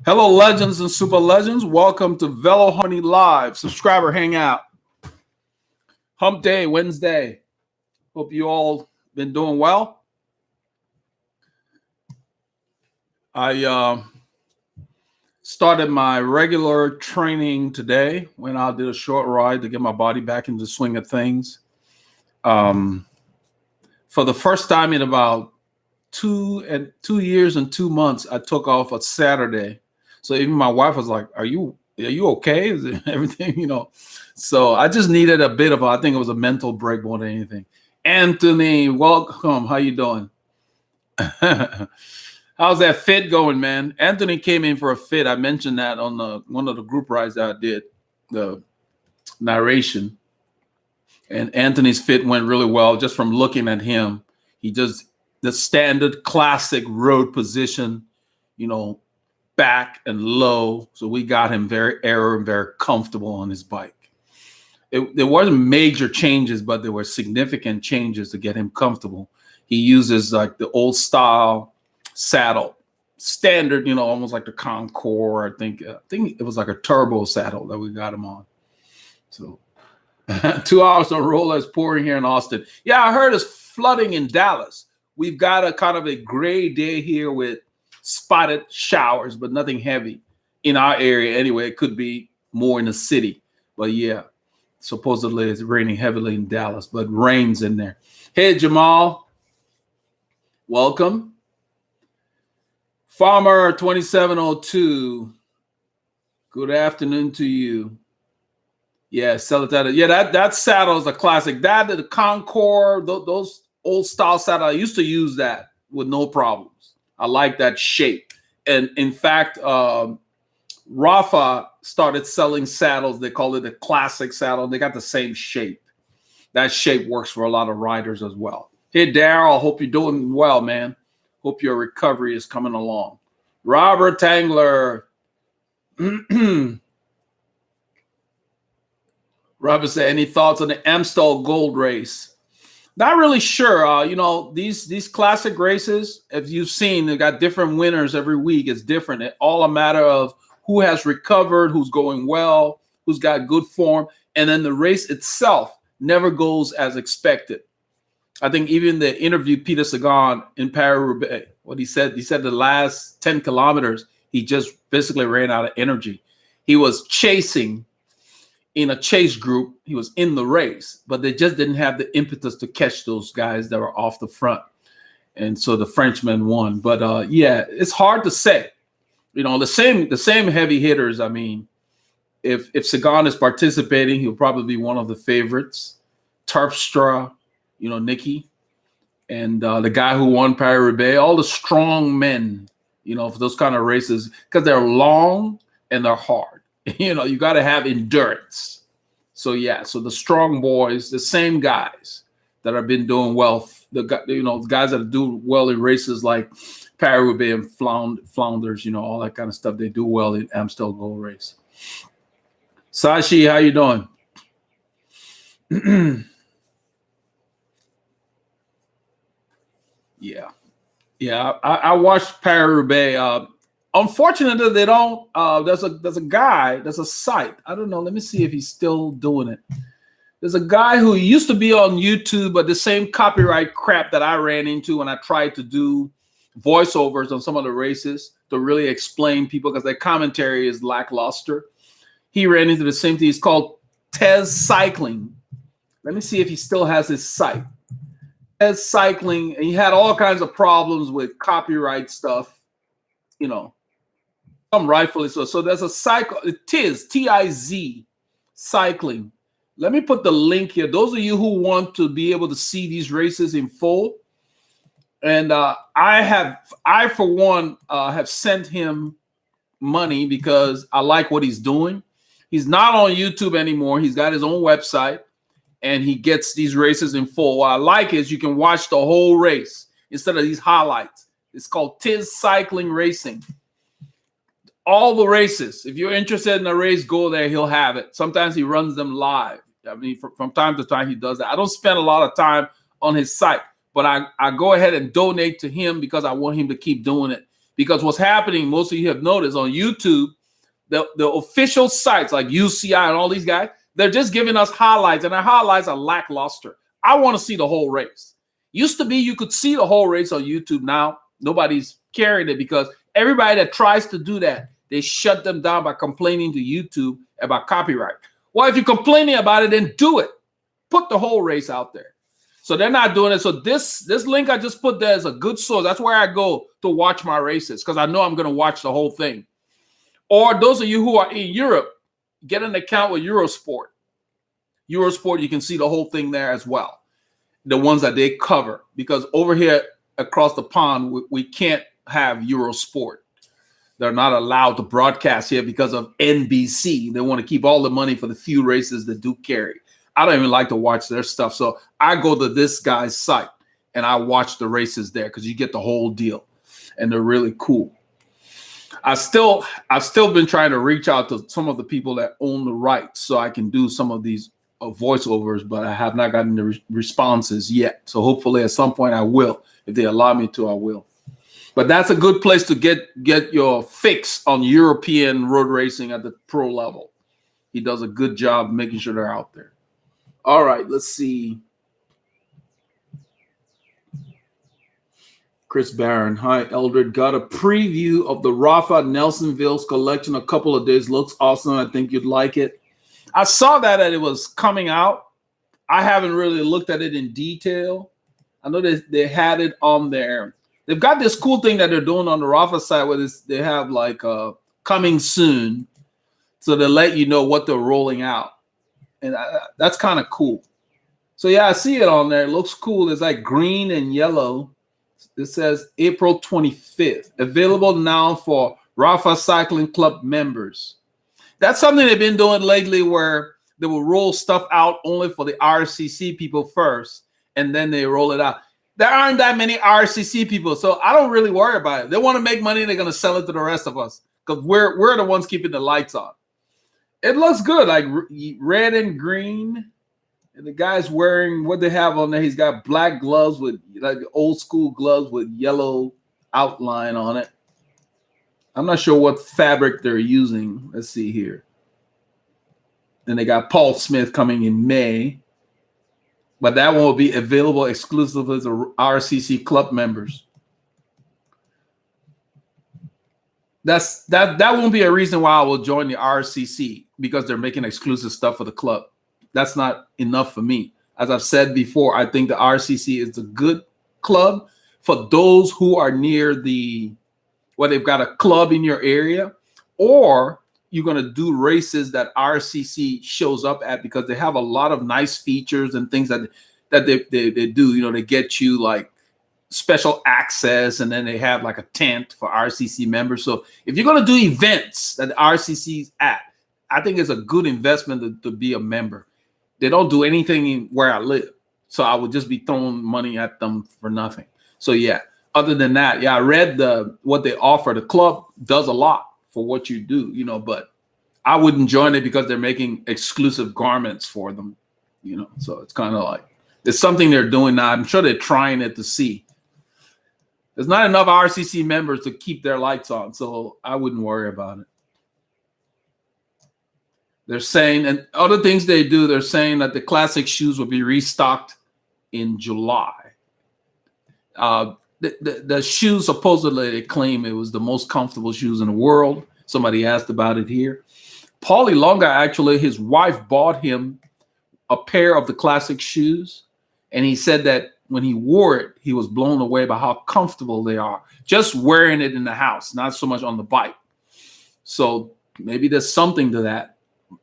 Hello, legends and super legends. Welcome to Veloharmony Live, subscriber hangout. Hump Day, Wednesday. Hope you all been doing well. I started my regular training today. Went out, did a short ride to get my body back into the swing of things. For the first time in about 2 years and 2 months, I took off a Saturday. So even my wife was like, Are you okay? Is it everything? So I just needed a bit of I think it was a mental break more than anything. Anthony, welcome. How you doing? How's that fit going, man? Anthony came in for a fit. I mentioned that on one of the group rides that I did, the narration. And Anthony's fit went really well just from looking at him. He just the standard classic road position, back and low. So we got him very aero and very comfortable on his bike. There wasn't major changes, but there were significant changes to get him comfortable. He uses like the old style saddle, standard, almost like the Concord. I think it was like a turbo saddle that we got him on. So 2 hours on roller is pouring here in Austin. Yeah, I heard it's flooding in Dallas. We've got a kind of a gray day here with spotted showers, but nothing heavy in our area. Anyway, it could be more in the city. But yeah, supposedly it's raining heavily in Dallas, but rain's in there. Hey, Jamal. Welcome. Farmer 2702. Good afternoon to you. Yeah, sell it that. Yeah, that saddle is a classic. That the Concord, those old style saddle. I used to use that with no problems. I like that shape. And in fact, Rapha started selling saddles. They call it a classic saddle. They got the same shape. That shape works for a lot of riders as well. Hey, Daryl, hope you're doing well, man. Hope your recovery is coming along. Robert Tangler. Robert said, any thoughts on the Amstel Gold Race? Not really sure. These classic races, if you've seen, they got different winners every week. It's different. It's all a matter of who has recovered, who's going well, who's got good form. And then the race itself never goes as expected. I think even the interview Peter Sagan in Paris-Roubaix, what he said the last 10 kilometers, he just basically ran out of energy. He was chasing in a chase group. He was in the race, but they just didn't have the impetus to catch those guys that were off the front. And so the Frenchman won. But yeah, it's hard to say. The same heavy hitters. I mean, if Sagan is participating, he'll probably be one of the favorites. Terpstra, Nicky, and the guy who won Paris-Roubaix, all the strong men, for those kind of races, because they're long and they're hard. You got to have endurance. So yeah, so the strong boys, the same guys that have been doing well, the guys that do well in races like Paris-Roubaix and Flanders, all that kind of stuff, they do well in Amstel Gold Race. Sashi, how you doing? Yeah. I watched Paris-Roubaix. Unfortunately, they don't. There's a site. I don't know. Let me see if he's still doing it. There's a guy who used to be on YouTube, but the same copyright crap that I ran into when I tried to do voiceovers on some of the races to really explain people because their commentary is lackluster. He ran into the same thing. It's called Tez Cycling. Let me see if he still has his site. Tez Cycling. And he had all kinds of problems with copyright stuff. Some rightfully so. So there's a cycle, Tiz, T-I-Z, cycling. Let me put the link here. Those of you who want to be able to see these races in full, and I for one have sent him money because I like what he's doing. He's not on YouTube anymore. He's got his own website, and he gets these races in full. What I like is you can watch the whole race instead of these highlights. It's called Tiz Cycling Racing. All the races. If you're interested in a race, go there. He'll have it. Sometimes he runs them live. I mean, from time to time, he does that. I don't spend a lot of time on his site, but I go ahead and donate to him because I want him to keep doing it Because what's happening, most of you have noticed on YouTube, the official sites like UCI and all these guys, they're just giving us highlights, and our highlights are lackluster. I want to see the whole race. Used to be you could see the whole race on YouTube. Now nobody's carrying it because everybody that tries to do that, they shut them down by complaining to YouTube about copyright. Well, if you're complaining about it, then do it. Put the whole race out there. So they're not doing it. So this link I just put there is a good source. That's where I go to watch my races because I know I'm going to watch the whole thing. Or those of you who are in Europe, get an account with Eurosport. Eurosport, you can see the whole thing there as well. The ones that they cover. Because over here across the pond, we can't have Eurosport. They're not allowed to broadcast here because of NBC. They want to keep all the money for the few races that do carry. I don't even like to watch their stuff. So I go to this guy's site and I watch the races there because you get the whole deal. And they're really cool. I've still been trying to reach out to some of the people that own the rights so I can do some of these voiceovers, but I have not gotten the responses yet. So hopefully at some point I will. If they allow me to, I will. But that's a good place to get your fix on European road racing at the pro level. He does a good job making sure they're out there. All right, let's see. Chris Barron. Hi, Eldred. Got a preview of the Rapha Nelsonville's collection a couple of days. Looks awesome. I think you'd like it. I saw that it was coming out. I haven't really looked at it in detail. I know they had it on there. They've got this cool thing that they're doing on the Rapha side where they have like coming soon. So they let you know what they're rolling out. And that's kind of cool. So yeah, I see it on there. It looks cool. It's like green and yellow. It says April 25th. Available now for Rapha Cycling Club members. That's something they've been doing lately where they will roll stuff out only for the RCC people first, and then they roll it out. There aren't that many RCC people, so I don't really worry about it. They want to make money, they're going to sell it to the rest of us because we're the ones keeping the lights on. It looks good, like red and green. And the guy's wearing what they have on there. He's got black gloves with like old school gloves with yellow outline on it. I'm not sure what fabric they're using. Let's see here. Then they got Paul Smith coming in May. But that one will be available exclusively to RCC club members. That won't be a reason why I will join the RCC because they're making exclusive stuff for the club. That's not enough for me. As I've said before, I think the RCC is a good club for those who are near where they've got a club in your area, or you're going to do races that RCC shows up at because they have a lot of nice features and things that they do. You know, they get you like special access, and then they have like a tent for RCC members. So if you're going to do events that the RCC's at, I think it's a good investment to be a member. They don't do anything where I live, so I would just be throwing money at them for nothing. So yeah, other than that, yeah, I read what they offer. The club does a lot for what you do, you know, but I wouldn't join it because they're making exclusive garments for them, you know. So it's kind of like it's something they're doing now. I'm sure they're trying it to see. There's not enough RCC members to keep their lights on, so I wouldn't worry about it. They're saying, and other things they do, they're saying that the classic shoes will be restocked in July. The shoes, supposedly they claim it was the most comfortable shoes in the world. Somebody asked about it here. Paulie Longa, actually, his wife bought him a pair of the classic shoes. And he said that when he wore it, he was blown away by how comfortable they are. Just wearing it in the house, not so much on the bike. So maybe there's something to that.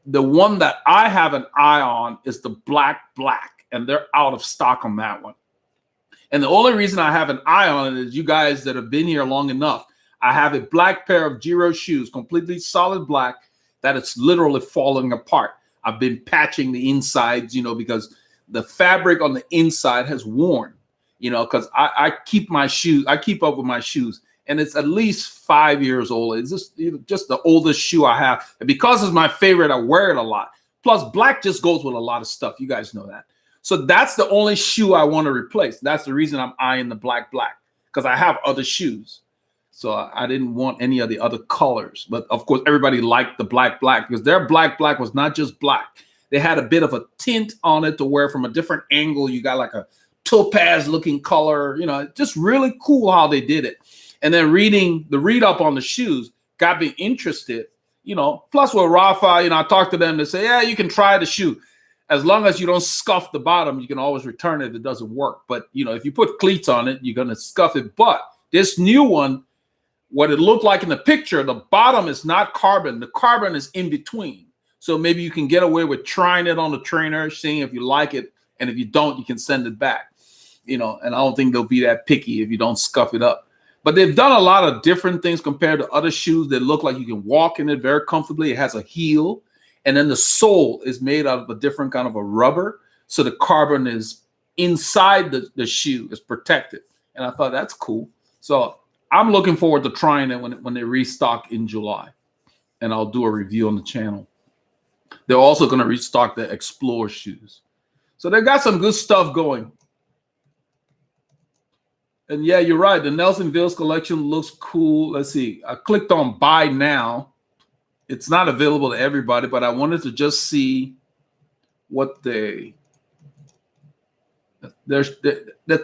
The one that I have an eye on is the black, and they're out of stock on that one. And the only reason I have an eye on it is you guys that have been here long enough. I have a black pair of Giro shoes, completely solid black, that it's literally falling apart. I've been patching the insides, you know, because the fabric on the inside has worn, you know, because I keep up with my shoes. And it's at least 5 years old. It's just the oldest shoe I have. And because it's my favorite, I wear it a lot. Plus, black just goes with a lot of stuff. You guys know that. So that's the only shoe I want to replace. That's the reason I'm eyeing the black, because I have other shoes. So I didn't want any of the other colors. But of course, everybody liked the black because their black was not just black. They had a bit of a tint on it to where from a different angle, you got like a topaz looking color, just really cool how they did it. And then reading the read up on the shoes got me interested, plus with Rapha, I talked to them to say, yeah, you can try the shoe. As long as you don't scuff the bottom, you can always return it if it doesn't work. But, if you put cleats on it, you're going to scuff it. But this new one, what it looked like in the picture, the bottom is not carbon. The carbon is in between. So maybe you can get away with trying it on the trainer, seeing if you like it. And if you don't, you can send it back, and I don't think they'll be that picky if you don't scuff it up. But they've done a lot of different things compared to other shoes that look like you can walk in it very comfortably. It has a heel. And then the sole is made out of a different kind of a rubber. So the carbon is inside the shoe, is protected. And I thought that's cool. So I'm looking forward to trying it when they restock in July. And I'll do a review on the channel. They're also going to restock the Explore shoes. So they got some good stuff going. And yeah, you're right. The Nelsonville's collection looks cool. Let's see. I clicked on buy now. It's not available to everybody, but I wanted to just see what the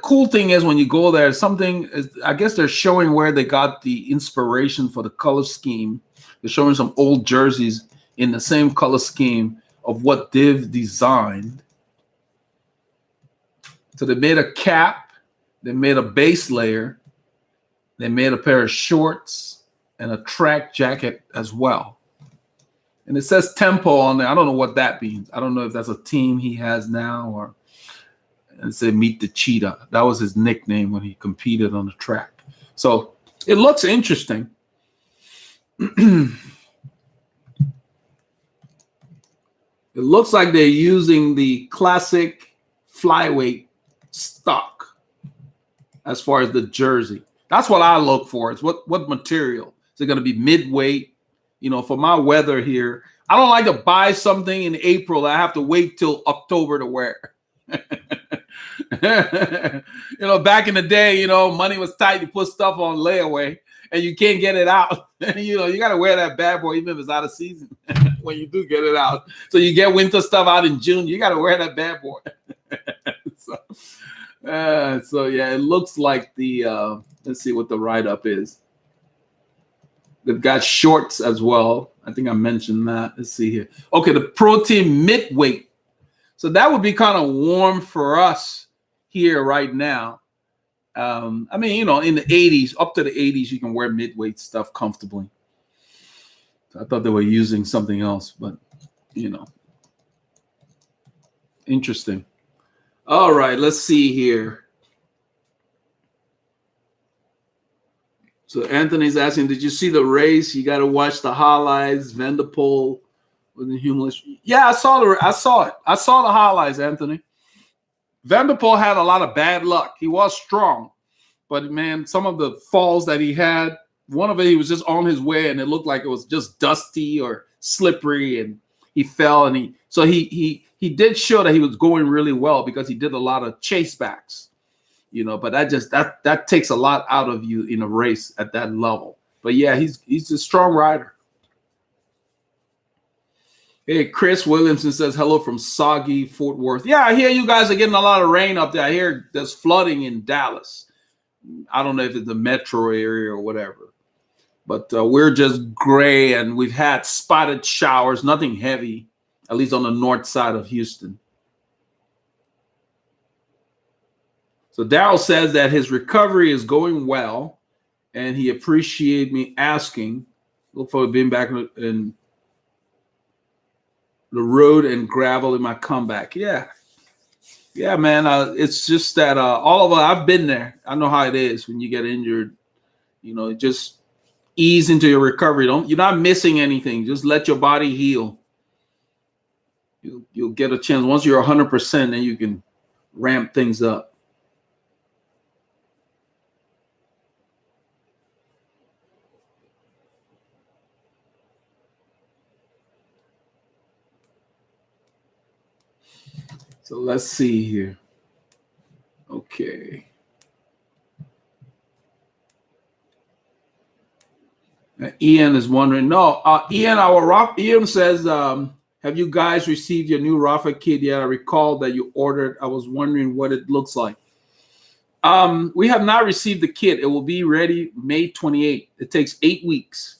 cool thing is when you go there. I guess they're showing where they got the inspiration for the color scheme. They're showing some old jerseys in the same color scheme of what Div designed. So they made a cap, they made a base layer, they made a pair of shorts and a track jacket as well. And it says Tempo on there. I don't know what that means. I don't know if that's a team he has now or and say Meet the Cheetah. That was his nickname when he competed on the track. So it looks interesting. It looks like they're using the classic flyweight stock as far as the jersey. That's what I look for. It's what material. Is it going to be mid-weight? For my weather here, I don't like to buy something in April that I have to wait till October to wear. Back in the day, money was tight. You put stuff on layaway and you can't get it out. You got to wear that bad boy even if it's out of season when you do get it out. So you get winter stuff out in June, you got to wear that bad boy. So yeah, it looks like the let's see what the write-up is. They've got shorts as well. I think I mentioned that. Let's see here. Okay, the Pro Team midweight. So that would be kind of warm for us here right now. In the 80s, up to the 80s, you can wear midweight stuff comfortably. So I thought they were using something else, but, interesting. All right, let's see here. So Anthony's asking, did you see the race? You got to watch the highlights. Vanderpool with the humorless. Yeah, I saw it. I saw the highlights, Anthony. Vanderpool had a lot of bad luck. He was strong, but man, some of the falls that he had, one of it, he was just on his way, and it looked like it was just dusty or slippery, and he fell. And he did show that he was going really well because he did a lot of chase backs. But that takes a lot out of you in a race at that level. But yeah, he's a strong rider. Hey, Chris Williamson says hello from soggy Fort Worth. Yeah, I hear you guys are getting a lot of rain up there. I hear there's flooding in Dallas. I don't know if it's the metro area or whatever. But we're just gray, and we've had spotted showers, nothing heavy, at least on the north side of Houston. So Daryl says that his recovery is going well, and he appreciated me asking. Look forward to being back in the road and gravel in my comeback. Yeah, man. It's just that all of us, I've been there. I know how it is when you get injured. Just ease into your recovery. You're not missing anything. Just let your body heal. You'll get a chance. Once you're 100%, then you can ramp things up. So let's see here. Okay. Ian is wondering. No, Ian says, have you guys received your new Rapha kit yet? I recall that you ordered. I was wondering what it looks like. We have not received the kit. It will be ready May 28th. It takes 8 weeks.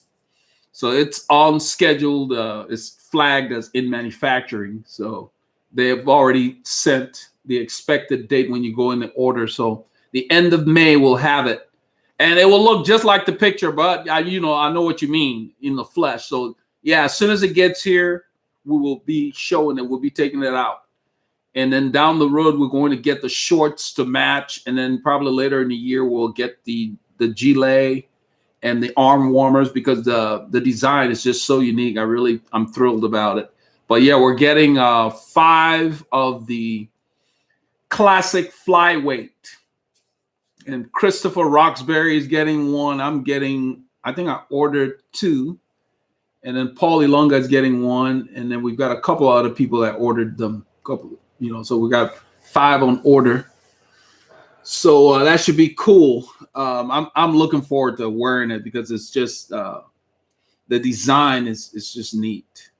So it's on scheduled. It's flagged as in manufacturing. So they have already sent the expected date when you go in the order. So the end of May we'll have it. And it will look just like the picture, but I know what you mean in the flesh. So yeah, as soon as it gets here, we will be showing it. We'll be taking it out. And then down the road, we're going to get the shorts to match. And then probably later in the year, we'll get the gilet and the arm warmers, because the design is just so unique. I'm thrilled about it. But yeah, we're getting 5 of the classic flyweight. And Christopher Roxbury is getting 1. I think I ordered 2. And then Paul Ilonga is getting 1. And then we've got a couple other people that ordered them. So we got 5 on order. So that should be cool. I'm looking forward to wearing it, because it's just the design is just neat.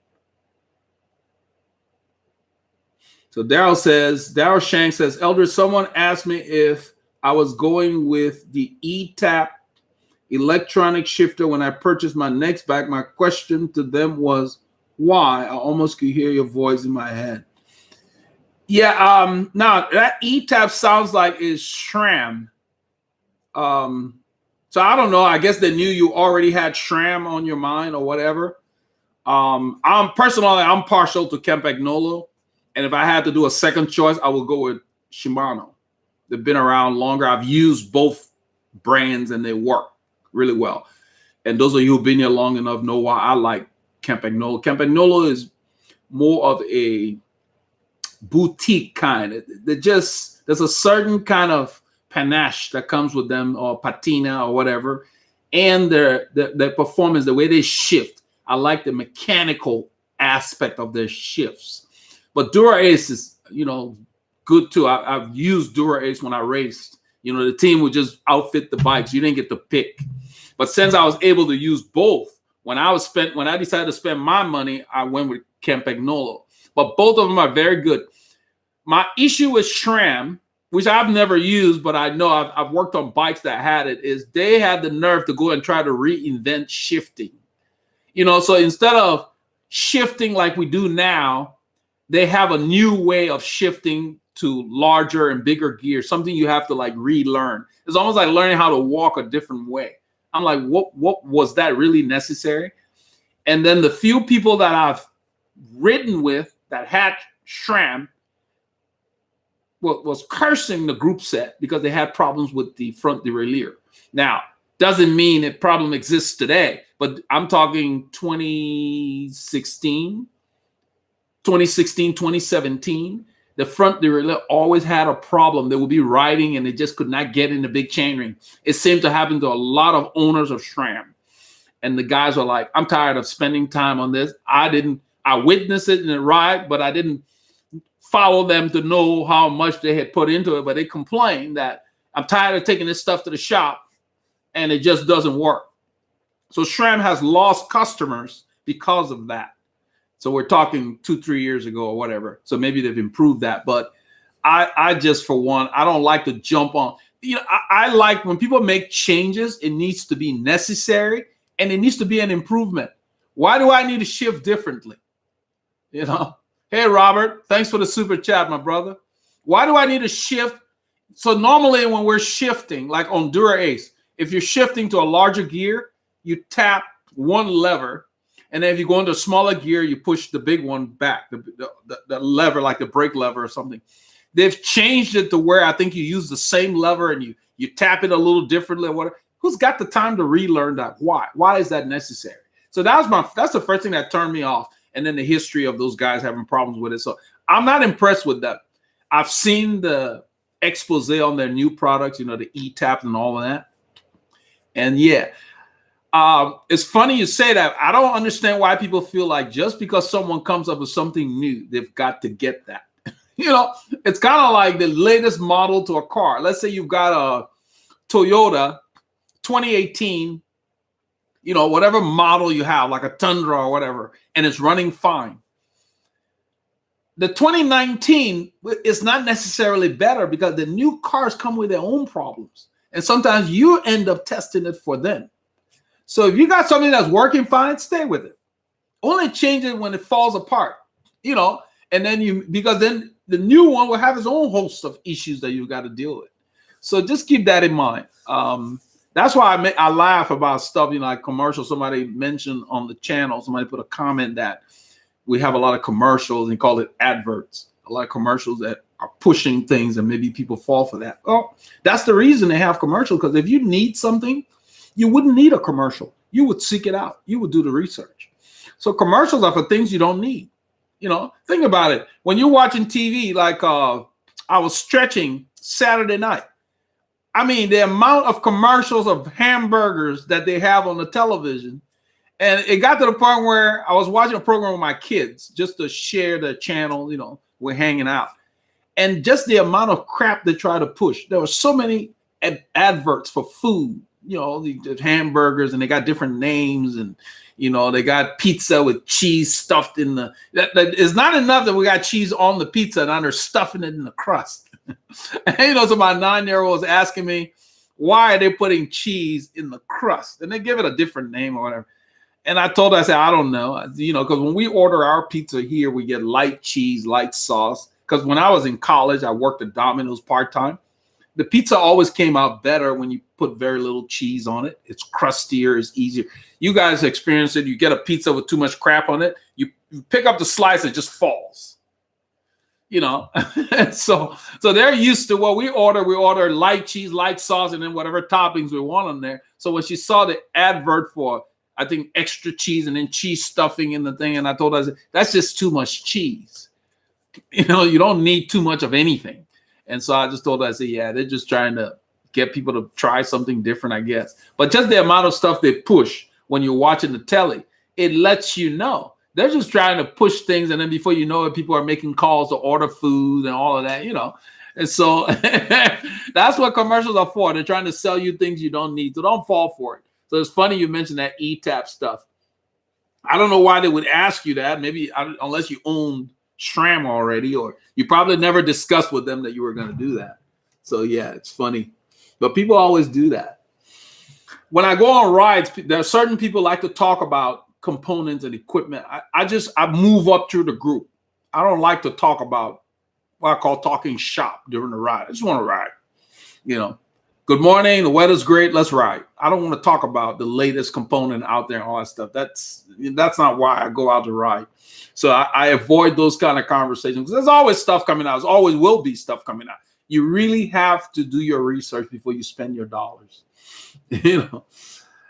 So Daryl Shank says, Elder, someone asked me if I was going with the E-Tap electronic shifter when I purchased my next bike. My question to them was, why? I almost could hear your voice in my head. Yeah, now that E-Tap sounds like it's SRAM. So I don't know. I guess they knew you already had SRAM on your mind or whatever. I'm partial to Campagnolo. And if I had to do a second choice, I would go with Shimano. They've been around longer. I've used both brands and they work really well. And those of you who've been here long enough know why I like Campagnolo. Campagnolo is more of a boutique kind. There's a certain kind of panache that comes with them, or patina or whatever. And their performance, the way they shift. I like the mechanical aspect of their shifts. But Dura Ace is, good too. I've used Dura Ace when I raced. The team would just outfit the bikes. You didn't get to pick. But since I was able to use both, when I decided to spend my money, I went with Campagnolo. But both of them are very good. My issue with SRAM, which I've never used, but I know I've worked on bikes that had it, is they had the nerve to go and try to reinvent shifting. So instead of shifting like we do now, they have a new way of shifting to larger and bigger gear, something you have to relearn. It's almost like learning how to walk a different way. I'm like, what was that really necessary? And then the few people that I've ridden with that had SRAM was cursing the group set because they had problems with the front derailleur. Now, doesn't mean that problem exists today, but I'm talking 2016, 2017. The front derailleur always had a problem. They would be riding and they just could not get in the big chainring. It seemed to happen to a lot of owners of SRAM. And the guys were like, I'm tired of spending time on this. I witnessed it in the ride, but I didn't follow them to know how much they had put into it. But they complained that I'm tired of taking this stuff to the shop and it just doesn't work. So SRAM has lost customers because of that. So we're talking 2-3 years ago or whatever. So maybe they've improved that. But I just, for one, I don't like to jump on. I like when people make changes, it needs to be necessary and it needs to be an improvement. Why do I need to shift differently? Hey, Robert, thanks for the super chat, my brother. Why do I need to shift? So normally when we're shifting, like on Dura Ace, if you're shifting to a larger gear, you tap one lever. And then if you go into a smaller gear, you push the big one back, the lever, like the brake lever or something. They've changed it to where I think you use the same lever and you tap it a little differently or whatever. Who's got the time to relearn that? Why? Why is that necessary? So that's the first thing that turned me off. And then the history of those guys having problems with it. So I'm not impressed with that. I've seen the expose on their new products, the E-Tap and all of that. And yeah, it's funny you say that. I don't understand why people feel like just because someone comes up with something new, they've got to get that. It's kind of like the latest model to a car. Let's say you've got a Toyota 2018 you know, whatever model you have, like a Tundra or whatever, and it's running fine. The 2019 is not necessarily better because the new cars come with their own problems. And sometimes you end up testing it for them. So if you got something that's working fine, stay with it. Only change it when it falls apart, you know, and then because then the new one will have its own host of issues that you got to deal with. So just keep that in mind. That's why I laugh about stuff, you know, like commercials. Somebody mentioned on the channel, somebody put a comment that we have a lot of commercials and call it adverts. A lot of commercials that are pushing things and maybe people fall for that. Well, that's the reason they have commercials, because if you need something, you wouldn't need a commercial. You would seek it out. You would do the research. So commercials are for things you don't need. You know, think about it. When you're watching TV, like I was stretching Saturday night. I mean, the amount of commercials of hamburgers that they have on the television. And it got to the point where I was watching a program with my kids just to share the channel, you know, we're hanging out. And just the amount of crap they try to push. There were so many adverts for food, you know, the hamburgers, and they got different names, and, you know, they got pizza with cheese stuffed in the, that it's not enough that we got cheese on the pizza and they're stuffing it in the crust. And, you know, so my 9-year-old was asking me, why are they putting cheese in the crust? And they give it a different name or whatever. And I told her, I said, I don't know, you know, because when we order our pizza here, we get light cheese, light sauce. Because when I was in college, I worked at Domino's part-time. The pizza always came out better when you put very little cheese on it. It's crustier, it's easier. You guys experience it. You get a pizza with too much crap on it. You pick up the slice, it just falls. You know, so they're used to what we order. We order light cheese, light sauce, and then whatever toppings we want on there. So when she saw the advert for, I think, extra cheese and then cheese stuffing in the thing, and I told her, I said, that's just too much cheese. You know, you don't need too much of anything. And so I just told her, I said, yeah, they're just trying to get people to try something different, I guess. But just the amount of stuff they push when you're watching the telly, it lets you know. They're just trying to push things, and then before you know it, people are making calls to order food and all of that, you know. And so that's what commercials are for. They're trying to sell you things you don't need, so don't fall for it. So it's funny you mentioned that ETAP stuff. I don't know why they would ask you that, maybe unless you own SRAM already, or you probably never discussed with them that you were going to do that. So yeah, it's funny. But people always do that. When I go on rides, there are certain people like to talk about components and equipment. I move up through the group. I don't like to talk about what I call talking shop during the ride. I just want to ride. You know, good morning, the weather's great, let's ride. I don't want to talk about the latest component out there and all that stuff. That's not why I go out to ride. So I avoid those kind of conversations, because there's always stuff coming out. There's always will be stuff coming out. You really have to do your research before you spend your dollars. You know.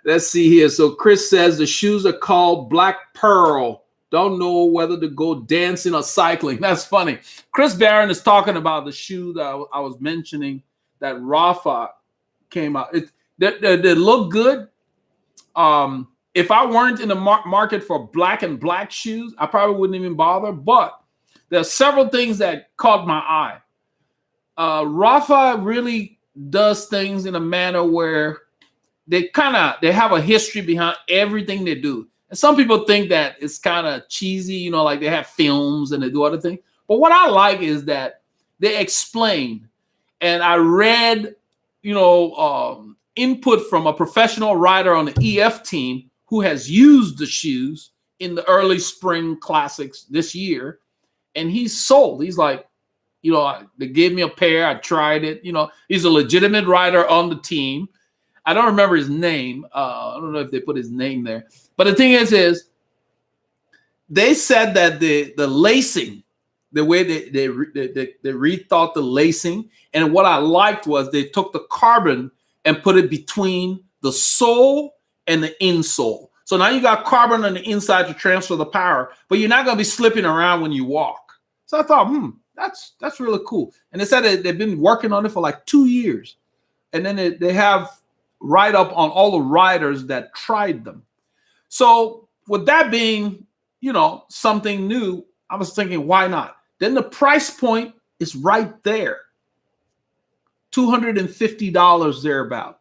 Let's see here. So Chris says the shoes are called Black Pearl. Don't know whether to go dancing or cycling. That's funny. Chris Barron is talking about the shoe that I was mentioning that Rapha came out. They look good. If I weren't in the market for black and black shoes, I probably wouldn't even bother. But there are several things that caught my eye. Rapha really does things in a manner where they have a history behind everything they do. And some people think that it's kind of cheesy, you know, like they have films and they do other things. But what I like is that they explain. And I read, you know, input from a professional rider on the EF team who has used the shoes in the early spring classics this year. And he's sold. He's like, you know, they gave me a pair. I tried it. You know, he's a legitimate rider on the team. I don't remember his name. I don't know if they put his name there. But the thing is they said that the lacing, the way they rethought the lacing, and what I liked was they took the carbon and put it between the sole and the insole. So now you got carbon on the inside to transfer the power, but you're not going to be slipping around when you walk. So I thought, that's really cool. And they said that they've been working on it for like 2 years. And then they have write-up on all the riders that tried them. So with that being, you know, something new, I was thinking, why not? Then the price point is right there. $250 thereabout.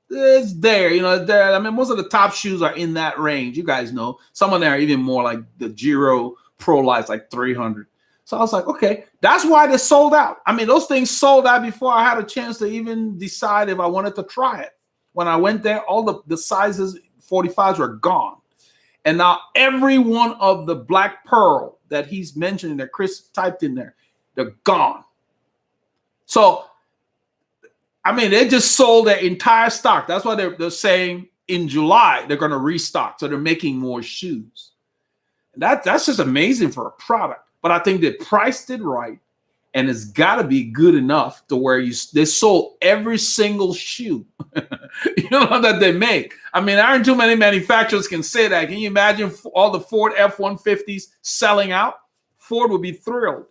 it's there, it's there. I mean, most of the top shoes are in that range. You guys know. Some of them are even more, like the Giro Pro Lights, like 300. So I was like, okay, that's why they sold out. I mean, those things sold out before I had a chance to even decide if I wanted to try it. When I went there, all the sizes 45s were gone. And now every one of the Black Pearl that he's mentioning, that Chris typed in there, they're gone. So, I mean, they just sold their entire stock. That's why they're saying in July they're going to restock. So they're making more shoes. That's just amazing for a product. But I think they priced it right, and it's got to be good enough to where they sold every single shoe that they make. I mean, there aren't too many manufacturers can say that. Can you imagine all the Ford F-150s selling out? Ford would be thrilled.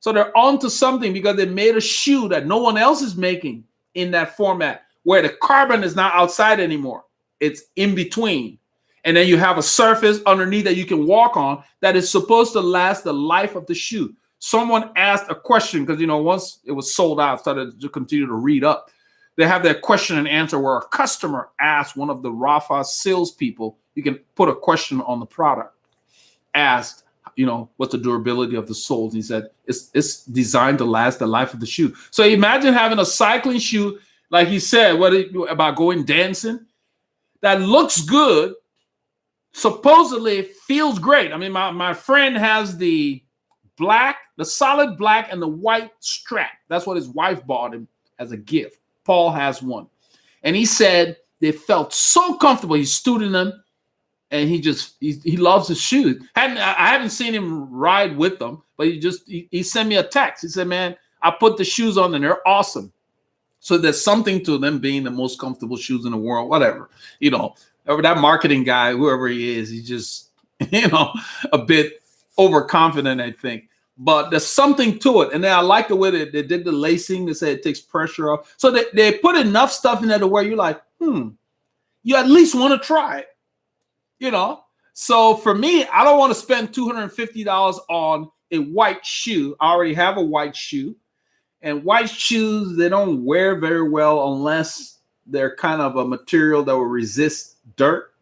So they're onto something because they made a shoe that no one else is making in that format, where the carbon is not outside anymore. It's in between. And then you have a surface underneath that you can walk on that is supposed to last the life of the shoe. Someone asked a question because, once it was sold out, started to continue to read up. They have their question and answer where a customer asked one of the Rapha salespeople, you can put a question on the product, asked, what's the durability of the soles? And he said, it's designed to last the life of the shoe. So imagine having a cycling shoe, like he said, about going dancing, that looks good, supposedly feels great. I mean, my friend has the solid black and the white strap. That's what his wife bought him as a gift. Paul has one. And he said they felt so comfortable. He stood in them, and he loves his shoes. I haven't seen him ride with them, but he sent me a text. He said, man, I put the shoes on and they're awesome. So there's something to them being the most comfortable shoes in the world, whatever. That marketing guy, whoever he is, he's just, a bit overconfident, I think. But there's something to it. And then I like the way they did the lacing. They say it takes pressure off. So they put enough stuff in there to where you're like, you at least want to try it. So for me, I don't want to spend $250 on a white shoe. I already have a white shoe. And white shoes, they don't wear very well unless they're kind of a material that will resist dirt.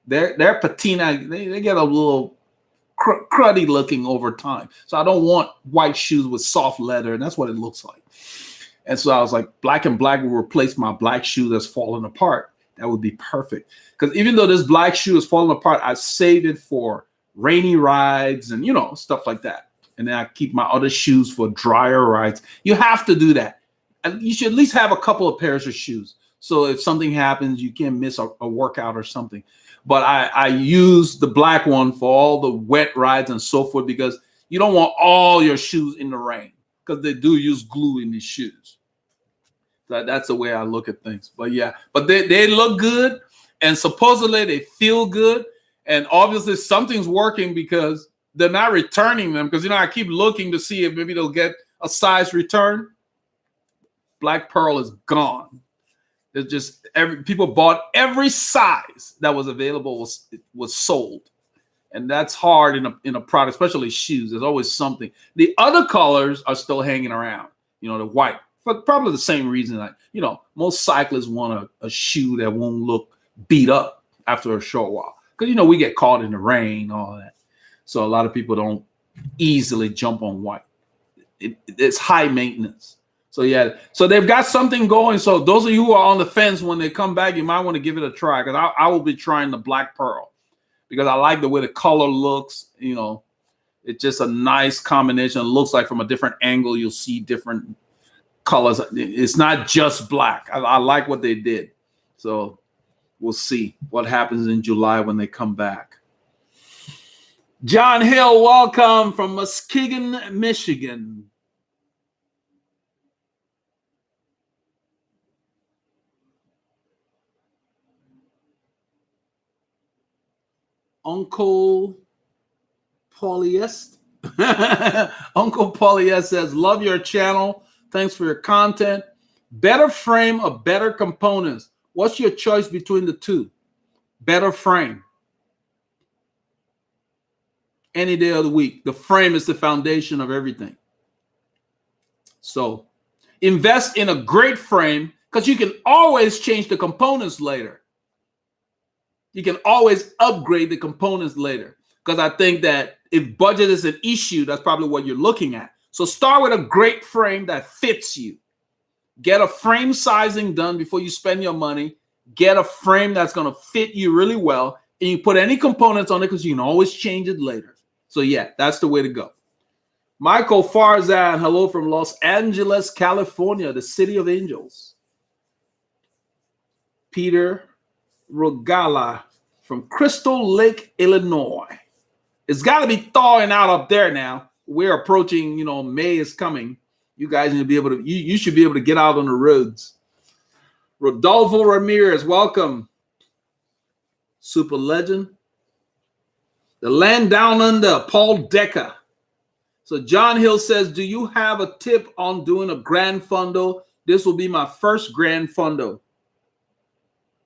Their patina, they get a little cruddy looking over time. So I don't want white shoes with soft leather, and that's what it looks like. And so I was like, black and black will replace my black shoe that's falling apart. That would be perfect. Because even though this black shoe is falling apart, I saved it for rainy rides and, stuff like that. And then I keep my other shoes for drier rides. You have to do that. And you should at least have a couple of pairs of shoes. So if something happens, you can't miss a workout or something. But I use the black one for all the wet rides and so forth, because you don't want all your shoes in the rain, because they do use glue in these shoes. That's the way I look at things. But yeah, but they look good, and supposedly they feel good. And obviously something's working because they're not returning them. Because, I keep looking to see if maybe they'll get a size return. Black Pearl is gone. It's just people bought every size that was available was sold. And that's hard in a product, especially shoes. There's always something. The other colors are still hanging around, the white, for probably the same reason. Like, most cyclists want a shoe that won't look beat up after a short while. Because, we get caught in the rain, all that. So a lot of people don't easily jump on white. It's high maintenance. So yeah, so they've got something going. So those of you who are on the fence, when they come back, you might want to give it a try, because I will be trying the Black Pearl because I like the way the color looks. It's just a nice combination. It looks like from a different angle, you'll see different colors. It's not just black. I like what they did. So we'll see what happens in July when they come back. John Hill, welcome from Muskegon, Michigan. Uncle Polyest. Uncle Polyest says, love your channel. Thanks for your content. Better frame or better components? What's your choice between the two? Better frame. Any day of the week. The frame is the foundation of everything. So invest in a great frame because you can always change the components later. You can always upgrade the components later, because I think that if budget is an issue, that's probably what you're looking at. So start with a great frame that fits you. Get a frame sizing done before you spend your money. Get a frame that's going to fit you really well, and you put any components on it because you can always change it later. So yeah, that's the way to go. Michael Farzan, hello from Los Angeles, California, the city of angels. Peter Rogala from Crystal Lake, Illinois. It's got to be thawing out up there now. We're approaching, May is coming. You guys need to be able to, you should be able to get out on the roads. Rodolfo Ramirez, welcome. Super legend. The land down under, Paul Decker. So John Hill says, do you have a tip on doing a grand fondo? This will be my first grand fondo.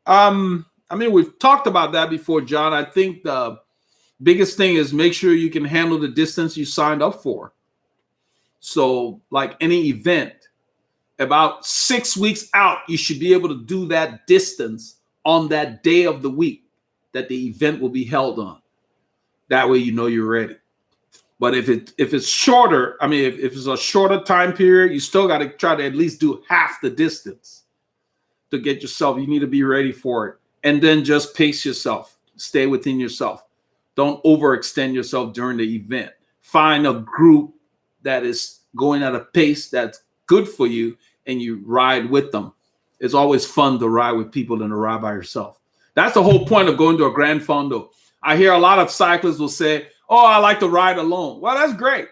We've talked about that before, John. I think the biggest thing is make sure you can handle the distance you signed up for. So like any event, about 6 weeks out, you should be able to do that distance on that day of the week that the event will be held on. That way, you're ready. But if it's shorter, if it's a shorter time period, you still got to try to at least do half the distance to get yourself. You need to be ready for it. And then just pace yourself. Stay within yourself. Don't overextend yourself during the event. Find a group that is going at a pace that's good for you, and you ride with them. It's always fun to ride with people than to ride by yourself. That's the whole point of going to a grand fondo. I hear a lot of cyclists will say, oh, I like to ride alone. Well, that's great.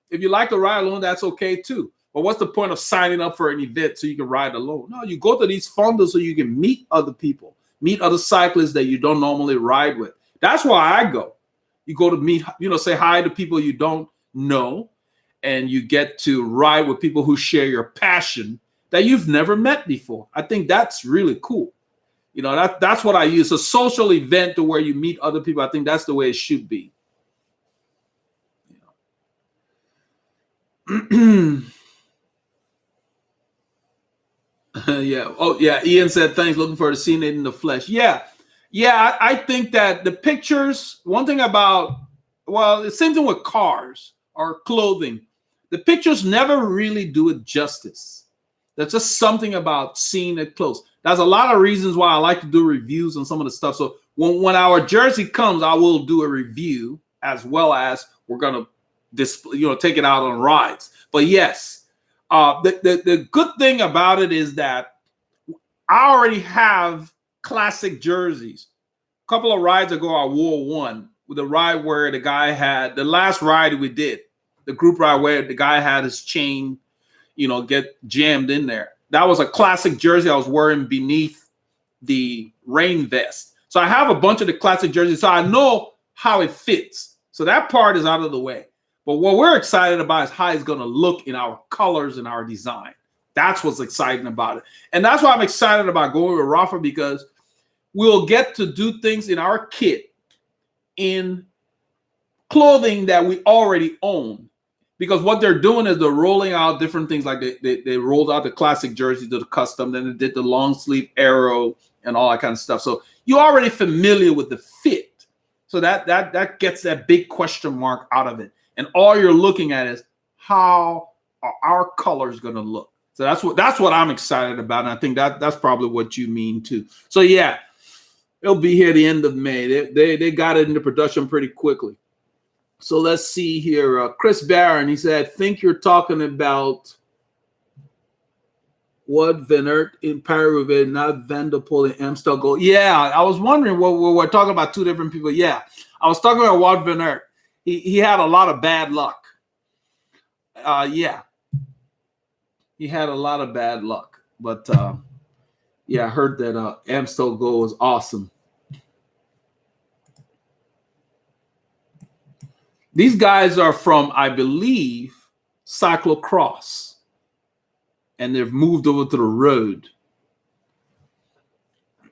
If you like to ride alone, that's okay too. But what's the point of signing up for an event so you can ride alone? No, you go to these fondos so you can meet other people, meet other cyclists that you don't normally ride with. That's why I go. You go to meet, say hi to people you don't know, and you get to ride with people who share your passion that you've never met before. I think that's really cool. That's what I use. A social event to where you meet other people. I think that's the way it should be. Yeah. Oh, yeah. Ian said, thanks. Looking forward to seeing it in the flesh. Yeah. Yeah. I think that the pictures, one thing about, the same thing with cars or clothing. The pictures never really do it justice. There's just something about seeing it close. There's a lot of reasons why I like to do reviews on some of the stuff. So when our jersey comes, I will do a review, as well as we're going to display, take it out on rides. But yes, the good thing about it is that I already have classic jerseys. A couple of rides ago, I wore one with a ride where the guy had, the last ride we did, the group ride where the guy had his chain, get jammed in there. That was a classic jersey I was wearing beneath the rain vest. So I have a bunch of the classic jerseys, so I know how it fits. So that part is out of the way. But what we're excited about is how it's going to look in our colors and our design. That's what's exciting about it. And that's why I'm excited about going with Rapha, because we'll get to do things in our kit in clothing that we already own. Because what they're doing is they're rolling out different things. Like they rolled out the classic jersey to the custom, then they did the long sleeve arrow and all that kind of stuff. So you're already familiar with the fit. So that gets that big question mark out of it. And all you're looking at is how are our colors going to look. So that's what I'm excited about. And I think that's probably what you mean too. So yeah, it'll be here at the end of May. They got it into production pretty quickly. So let's see here. Chris Barron, he said, I think you're talking about what Venert in Paris, not Vanderpool in Amstel Gold. Yeah, I was wondering we're talking about two different people. Yeah, I was talking about Wout Venert. He had a lot of bad luck. Yeah, he had a lot of bad luck. But yeah, I heard that Amstel Gold was awesome. These guys are from, I believe, cyclocross, and they've moved over to the road.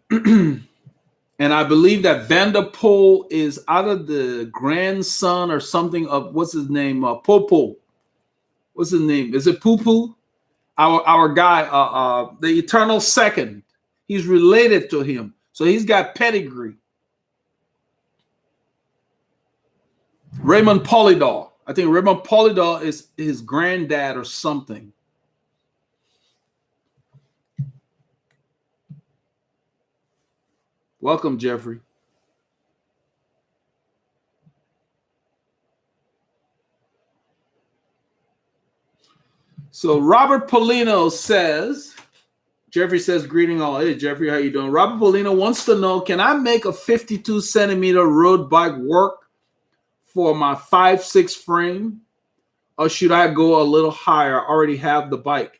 And I believe that Vanderpool is either the grandson or something of, what's his name? Popo. What's his name? Is it Poo-Poo? our guy, the eternal second. He's related to him, so he's got pedigree. Raymond Polydor. I think Raymond Polydor is his granddad or something. Welcome, Jeffrey. So Robert Polino says, Jeffrey says, greeting all. Hey, Jeffrey, how you doing? Robert Polino wants to know, can I make a 52 centimeter road bike work for my 5'6" frame? Or should I go a little higher? I already have the bike.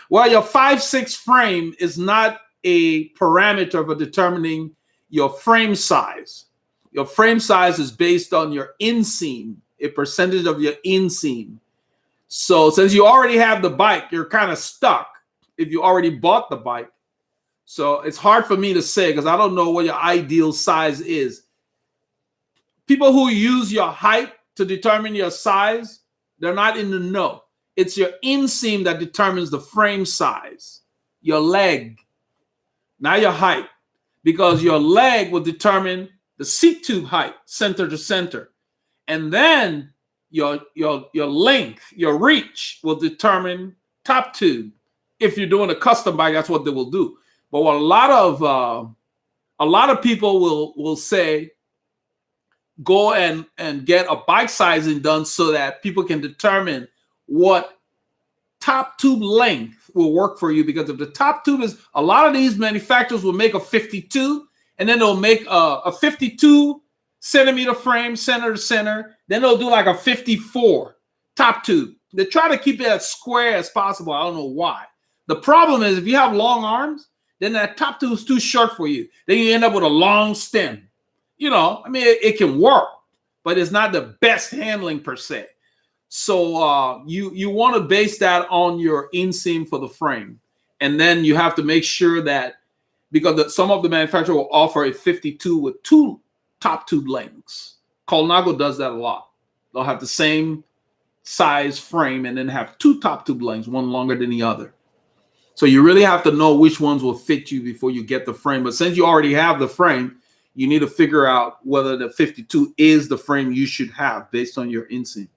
Well, your 5'6" frame is not a parameter for determining your frame size. Your frame size is based on your inseam, a percentage of your inseam. So since you already have the bike, you're kind of stuck if you already bought the bike. So it's hard for me to say because I don't know what your ideal size is. People who use your height to determine your size, they're not in the know. It's your inseam that determines the frame size, your leg, not your height, because your leg will determine the seat tube height, center to center. And then your length, your reach will determine top tube. If you're doing a custom bike, that's what they will do. But what a lot of people will say, go and get a bike sizing done so that people can determine what top tube length will work for you. Because if the top tube is, a lot of these manufacturers will make a 52, and then they'll make a 52 centimeter frame center to center. Then they'll do like a 54 top tube. They try to keep it as square as possible. I don't know why. The problem is if you have long arms, then that top tube is too short for you. Then you end up with a long stem. You know, I mean, it can work, but it's not the best handling per se. So you want to base that on your inseam for the frame. And then you have to make sure that, because some of the manufacturer will offer a 52 with two top tube lengths. Colnago does that a lot. They'll have the same size frame and then have two top tube lengths, one longer than the other. So you really have to know which ones will fit you before you get the frame. But since you already have the frame, you need to figure out whether the 52 is the frame you should have based on your inseam.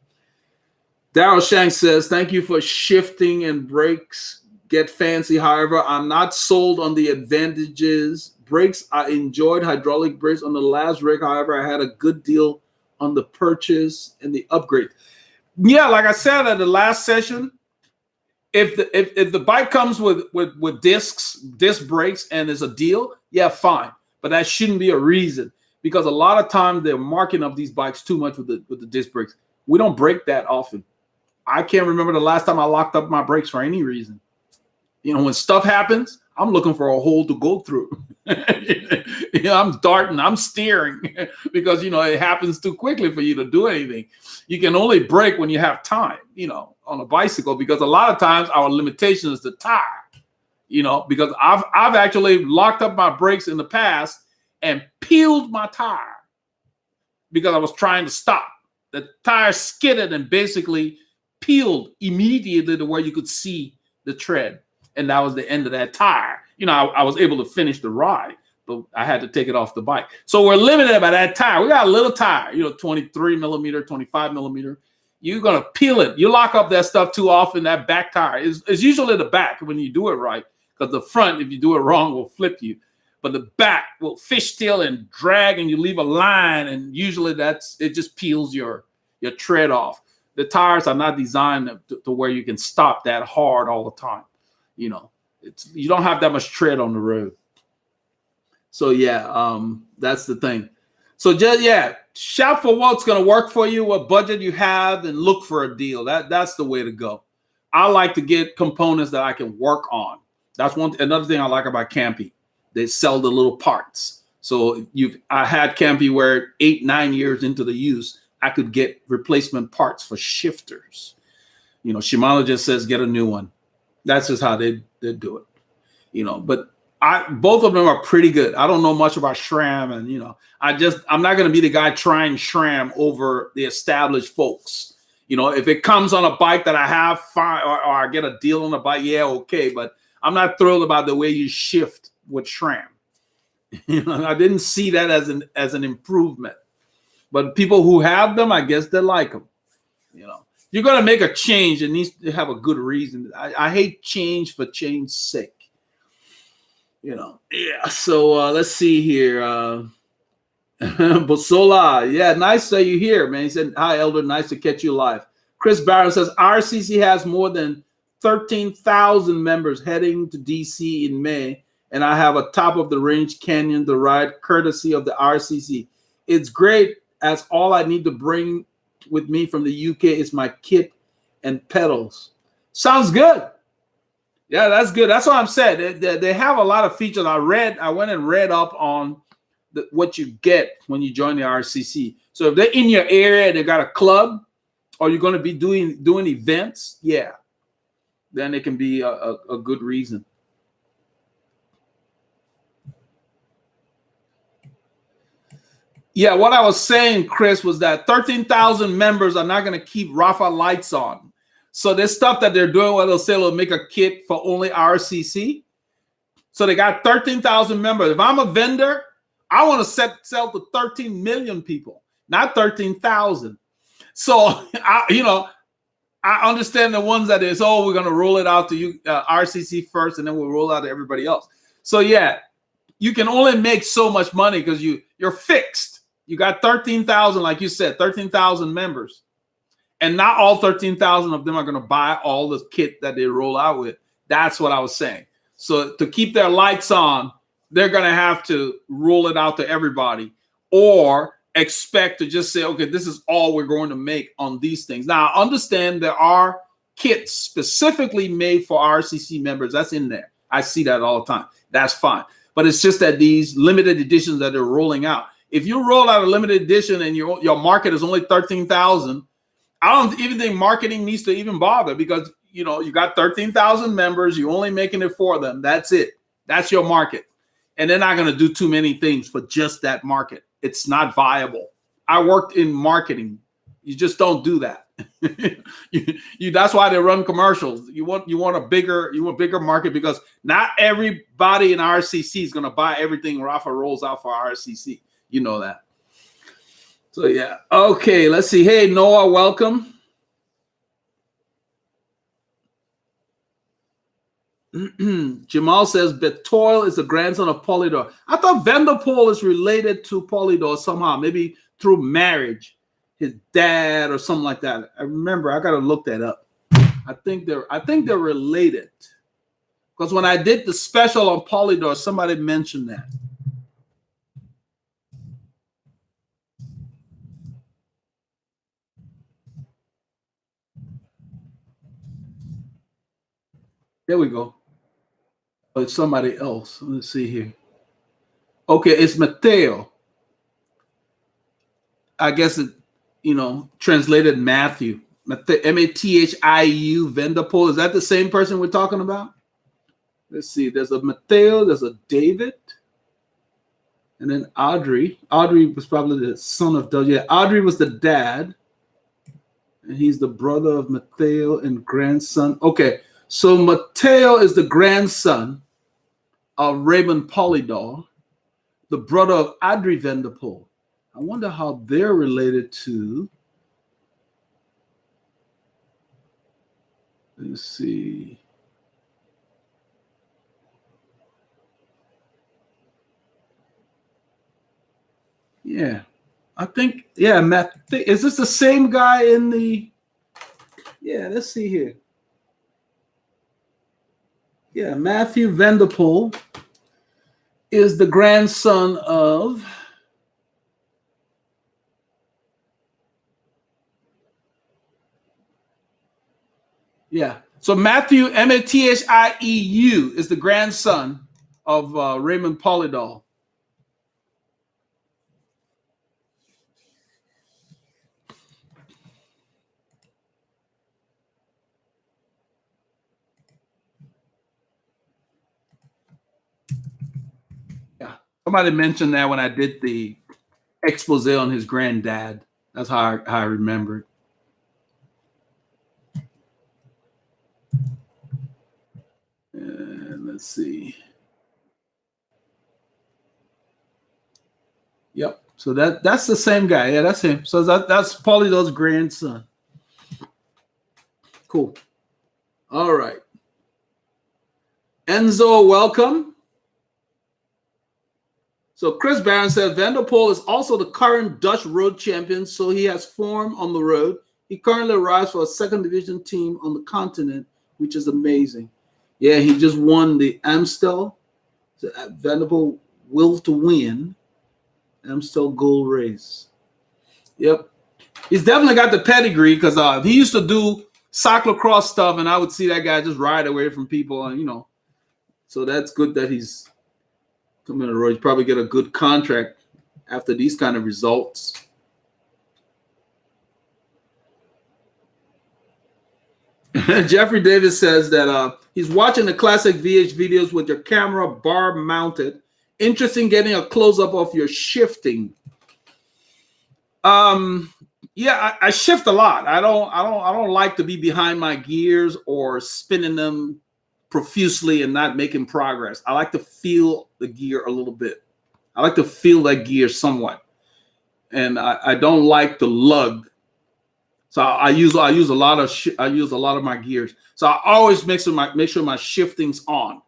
Daryl Shank says, thank you for shifting and brakes get fancy. However, I'm not sold on the advantages. Brakes, I enjoyed hydraulic brakes on the last rig. However, I had a good deal on the purchase and the upgrade. Yeah, like I said at the last session, if the bike comes with disc brakes and is a deal, yeah, fine. But that shouldn't be a reason, because a lot of times they're marking up these bikes too much with the disc brakes. We don't brake that often. I can't remember the last time I locked up my brakes for any reason. You know, when stuff happens, I'm looking for a hole to go through. You know, I'm darting, I'm steering because, you know, it happens too quickly for you to do anything. You can only brake when you have time, you know, on a bicycle, because a lot of times our limitation is the tire, you know, because I've actually locked up my brakes in the past and peeled my tire because I was trying to stop. The tire skidded and basically peeled immediately to where you could see the tread. And that was the end of that tire. You know, I was able to finish the ride, but I had to take it off the bike. So we're limited by that tire. We got a little tire, you know, 23 millimeter, 25 millimeter. You're going to peel it. You lock up that stuff too often, that back tire is usually the back when you do it right, because the front, if you do it wrong, will flip you. But the back will fishtail and drag, and you leave a line, and usually it just peels your tread off. The tires are not designed to where you can stop that hard all the time. You know, you don't have that much tread on the road. So yeah, that's the thing. So just, yeah, shout for what's going to work for you, what budget you have, and look for a deal. That's the way to go. I like to get components that I can work on. That's another thing I like about Campy. They sell the little parts. So I had Campy where 8-9 years into the use, I could get replacement parts for shifters. You know, Shimano just says get a new one. That's just how they do it. You know, but both of them are pretty good. I don't know much about SRAM, and you know, I'm not going to be the guy trying SRAM over the established folks. You know, if it comes on a bike that I have, fine, or I get a deal on a bike, yeah, okay. But I'm not thrilled about the way you shift with SRAM. You know, I didn't see that as an improvement. But people who have them, I guess they like them. You know, if you're gonna make a change, it needs to have a good reason. I hate change for change's sake. You know, yeah. So let's see here. Bosola, yeah, nice that you're here, man. He said, "Hi, Elder, nice to catch you live." Chris Barron says RCC has more than 13,000 members heading to DC in May, and I have a top of the range Canyon to ride, courtesy of the RCC. It's great, as all I need to bring with me from the UK is my kit and pedals. Sounds good. Yeah, that's good. That's what I'm saying. They have a lot of features. I went and read up on what you get when you join the RCC. So if they're in your area, they got a club, or you're going to be doing events, yeah, then it can be a good reason. Yeah, what I was saying, Chris, was that 13,000 members are not going to keep Rapha lights on. So there's stuff that they're doing where they'll say they'll make a kit for only RCC. So they got 13,000 members. If I'm a vendor, I want to sell to 13 million people, not 13,000. So, I understand the ones that is, we're going to roll it out to you, RCC first, and then we'll roll out to everybody else. So, yeah, you can only make so much money because you're fixed. You got 13,000, like you said, 13,000 members. And not all 13,000 of them are going to buy all the kit that they roll out with. That's what I was saying. So to keep their lights on, they're going to have to roll it out to everybody, or expect to just say, okay, this is all we're going to make on these things. Now, I understand there are kits specifically made for RCC members. That's in there. I see that all the time. That's fine. But it's just that these limited editions that they're rolling out, if you roll out a limited edition and your market is only 13,000, I don't even think marketing needs to even bother, because you got 13,000 members. You're only making it for them. That's it. That's your market. And they're not going to do too many things for just that market. It's not viable. I worked in marketing. You just don't do that. That's why they run commercials. You want a bigger market, because not everybody in RCC is going to buy everything Rapha rolls out for RCC. You know that. So yeah. Okay, let's see. Hey, Noah, welcome. Jamal says Betoil is the grandson of Polydor. I thought Vanderpool is related to Polydor somehow, maybe through marriage, his dad or something like that. I remember. I got to look that up. I think they're related, because when I did the special on Polydor, somebody mentioned that. There we go. Oh, it's somebody else. Let's see here. Okay, it's Mateo. I guess it, translated Matthew. Mathiu Vanderpool. Is that the same person we're talking about? Let's see. There's a Mateo. There's a David. And then Audrey. Audrey was probably the son of Doug. Yeah, Audrey was the dad. And he's the brother of Mateo and grandson. Okay, so Mateo is the grandson of Raymond Polydor, the brother of Audrey Vanderpool. I wonder how they're related to. Let's see. Yeah, I think, yeah, Matt. Is this the same guy in the? Yeah, let's see here. Yeah, Matthew Vanderpool is the grandson of. Yeah, so Matthew Mathieu is the grandson of Raymond Polydor. Yeah, somebody mentioned that when I did the expose on his granddad. That's how I remembered. Let's see. Yep. So that's the same guy. Yeah, that's him. So that's Polydor's grandson. Cool. All right. Enzo, welcome. So Chris Barron said Van der Poel is also the current Dutch road champion, so he has form on the road. He currently rides for a second division team on the continent, which is amazing. Yeah, he just won the Amstel. So Van der Poel will to win Amstel Gold Race. Yep. He's definitely got the pedigree because he used to do cyclocross stuff, and I would see that guy just ride away from people, and so that's good that he's coming on the road. He'd probably get a good contract after these kind of results. Jeffrey Davis says that he's watching the classic VH videos with your camera bar mounted. Interesting getting a close-up of your shifting. Yeah, I shift a lot. I don't like to be behind my gears or spinning them profusely and not making progress. I like to feel the gear a little bit. I like to feel that gear somewhat, and I don't like to lug. So I use a lot of my gears. So I always make sure my shifting's on.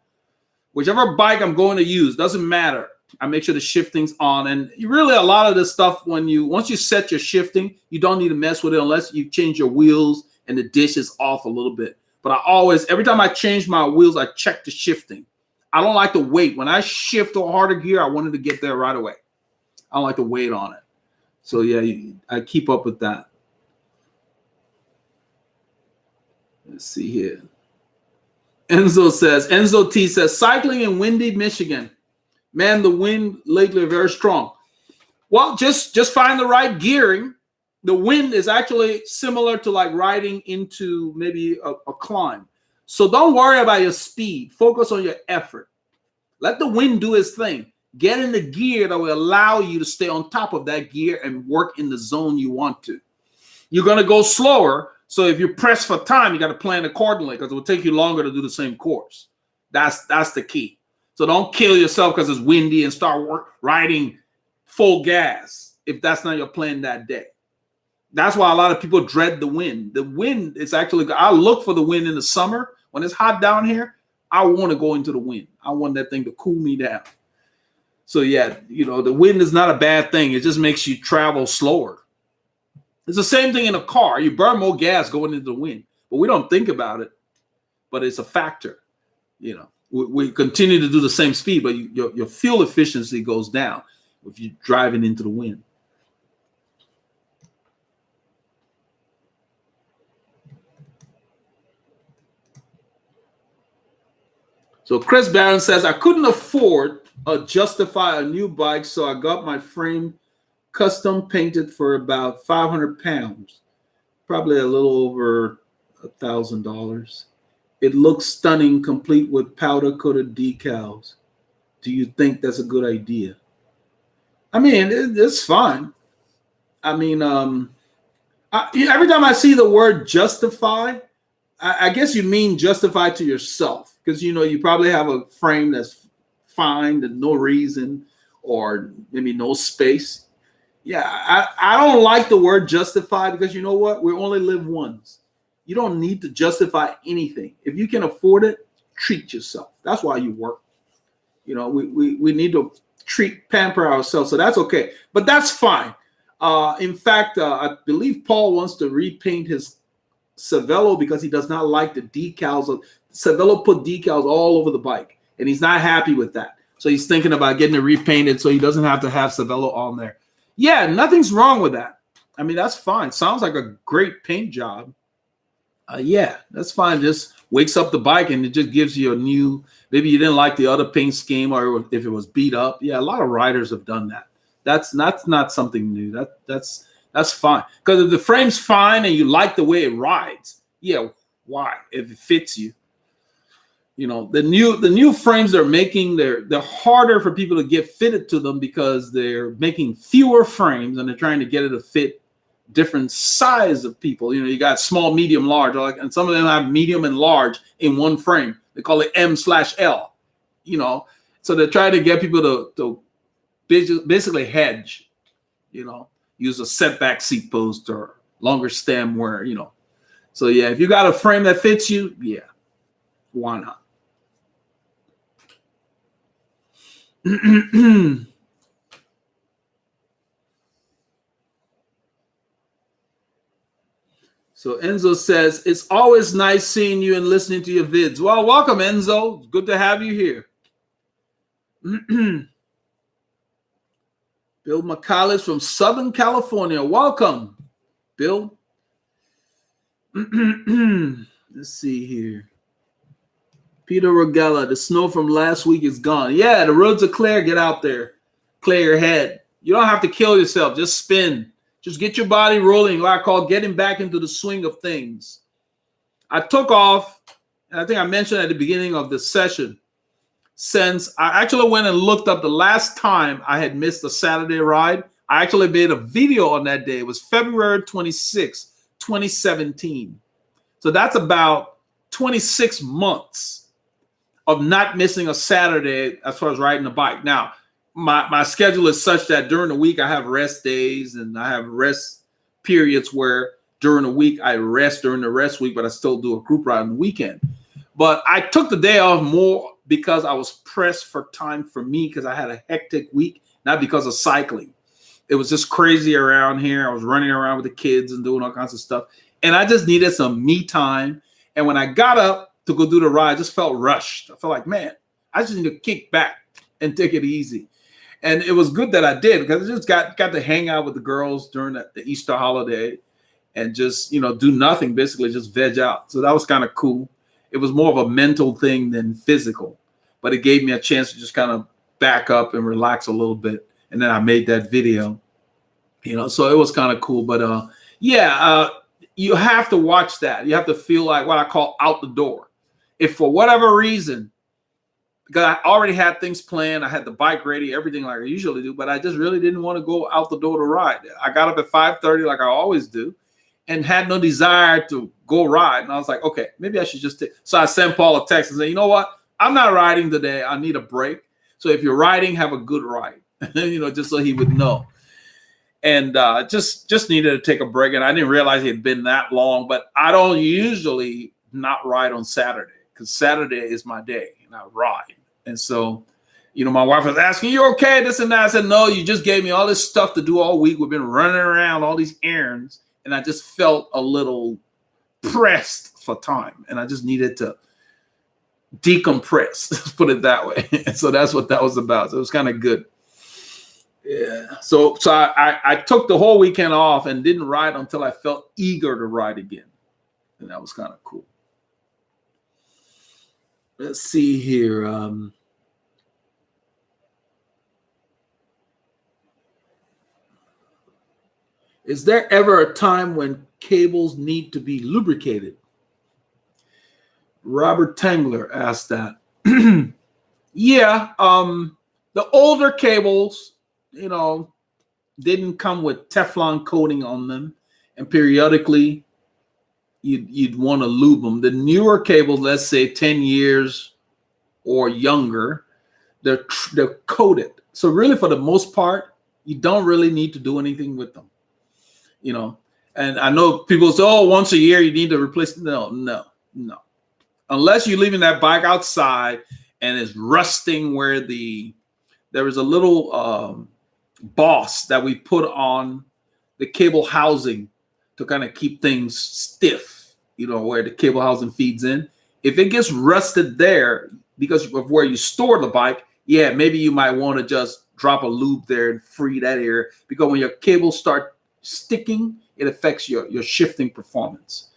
Whichever bike I'm going to use, doesn't matter. I make sure the shifting's on. And really a lot of this stuff, once you set your shifting, you don't need to mess with it unless you change your wheels and the dish is off a little bit. But every time I change my wheels, I check the shifting. I don't like to wait. When I shift to a harder gear, I wanted to get there right away. I don't like to wait on it. So yeah, I keep up with that. Let's see here. Enzo T says, cycling in windy Michigan. Man, the wind lately is very strong. Well, just find the right gearing. The wind is actually similar to like riding into maybe a climb. So don't worry about your speed. Focus on your effort. Let the wind do its thing. Get in the gear that will allow you to stay on top of that gear and work in the zone you want to. You're going to go slower. So if you're pressed for time, you got to plan accordingly because it will take you longer to do the same course. That's the key. So don't kill yourself because it's windy and start riding full gas if that's not your plan that day. That's why a lot of people dread the wind. The wind is actually, I look for the wind in the summer. When it's hot down here, I want to go into the wind. I want that thing to cool me down. So yeah, the wind is not a bad thing. It just makes you travel slower. It's the same thing in a car. You burn more gas going into the wind, but we don't think about it. But it's a factor. We continue to do the same speed, but your fuel efficiency goes down if you're driving into the wind. So Chris Barron says, I couldn't afford or justify a new bike, so I got my frame custom painted for about 500 pounds, probably a little over $1,000. It looks stunning, complete with powder-coated decals. Do you think that's a good idea? I mean, it's fine. I mean, every time I see the word justify, I guess you mean justify to yourself because, you probably have a frame that's fine and no reason or maybe no space. Yeah, I don't like the word justify because you know what? We only live once. You don't need to justify anything. If you can afford it, treat yourself. That's why you work. We need to pamper ourselves. So that's okay. But that's fine. In fact, I believe Paul wants to repaint his Cervelo because he does not like the decals. Cervelo put decals all over the bike, and he's not happy with that. So he's thinking about getting it repainted so he doesn't have to have Cervelo on there. Yeah, nothing's wrong with that. I mean, that's fine. Sounds like a great paint job. Yeah, that's fine. Just wakes up the bike and it just gives you a new, maybe you didn't like the other paint scheme or if it was beat up. Yeah, a lot of riders have done that. That's not something new. That's fine. Because if the frame's fine and you like the way it rides, yeah, why? If it fits you. The new frames they're making, they're harder for people to get fitted to them because they're making fewer frames and they're trying to get it to fit different size of people. You got small, medium, large, and some of them have medium and large in one frame. They call it M/L. So they're trying to get people to basically hedge, use a setback seat post or longer stem where, So yeah, if you got a frame that fits you, yeah, why not? So Enzo says, it's always nice seeing you and listening to your vids. Well, welcome, Enzo. Good to have you here. Bill McCallis from Southern California. Welcome, Bill. Let's see here. Peter Regella, the snow from last week is gone. Yeah, the roads are clear. Get out there. Clear your head. You don't have to kill yourself. Just spin. Just get your body rolling, what I call getting back into the swing of things. I took off, and I think I mentioned at the beginning of the session, since I actually went and looked up the last time I had missed a Saturday ride. I actually made a video on that day. It was February 26, 2017. So that's about 26 months of not missing a Saturday as far as riding a bike. Now, my schedule is such that during the week I have rest days and I have rest periods where during the week I rest during the rest week, but I still do a group ride on the weekend. But I took the day off more because I was pressed for time for me because I had a hectic week, not because of cycling. It was just crazy around here. I was running around with the kids and doing all kinds of stuff. And I just needed some me time. And when I got up to go do the ride, I just felt rushed. I felt like, man, I just need to kick back and take it easy. And it was good that I did because I just got to hang out with the girls during the Easter holiday and just, do nothing, basically just veg out. So that was kind of cool. It was more of a mental thing than physical, but it gave me a chance to just kind of back up and relax a little bit. And then I made that video, so it was kind of cool. But you have to watch that. You have to feel like what I call out the door. If for whatever reason, because I already had things planned. I had the bike ready, everything like I usually do, but I just really didn't want to go out the door to ride. I got up at 5:30 like I always do and had no desire to go ride. And I was like, okay, maybe I should just take. So I sent Paul a text and said, you know what? I'm not riding today. I need a break. So if you're riding, have a good ride, just so he would know. And just needed to take a break. And I didn't realize it had been that long, but I don't usually not ride on Saturday because Saturday is my day and I ride. And so, my wife was asking, you okay? This and that. I said, no, you just gave me all this stuff to do all week. We've been running around all these errands. And I just felt a little pressed for time. And I just needed to decompress, let's put it that way. And so that's what that was about. So it was kind of good. Yeah. So I took the whole weekend off and didn't ride until I felt eager to ride again. And that was kind of cool. Let's see here. Is there ever a time when cables need to be lubricated? Robert Tangler asked that. Yeah. The older cables, didn't come with Teflon coating on them. And periodically, you'd want to lube them. The newer cables, let's say 10 years or younger, they're coated. So really, for the most part, you don't really need to do anything with them. And I know people say, oh, once a year you need to replace. No. Unless you're leaving that bike outside and it's rusting where there is a little boss that we put on the cable housing to kind of keep things stiff, where the cable housing feeds in. If it gets rusted there because of where you store the bike, yeah, maybe you might want to just drop a lube there and free that area, because when your cables start sticking, it affects your shifting performance.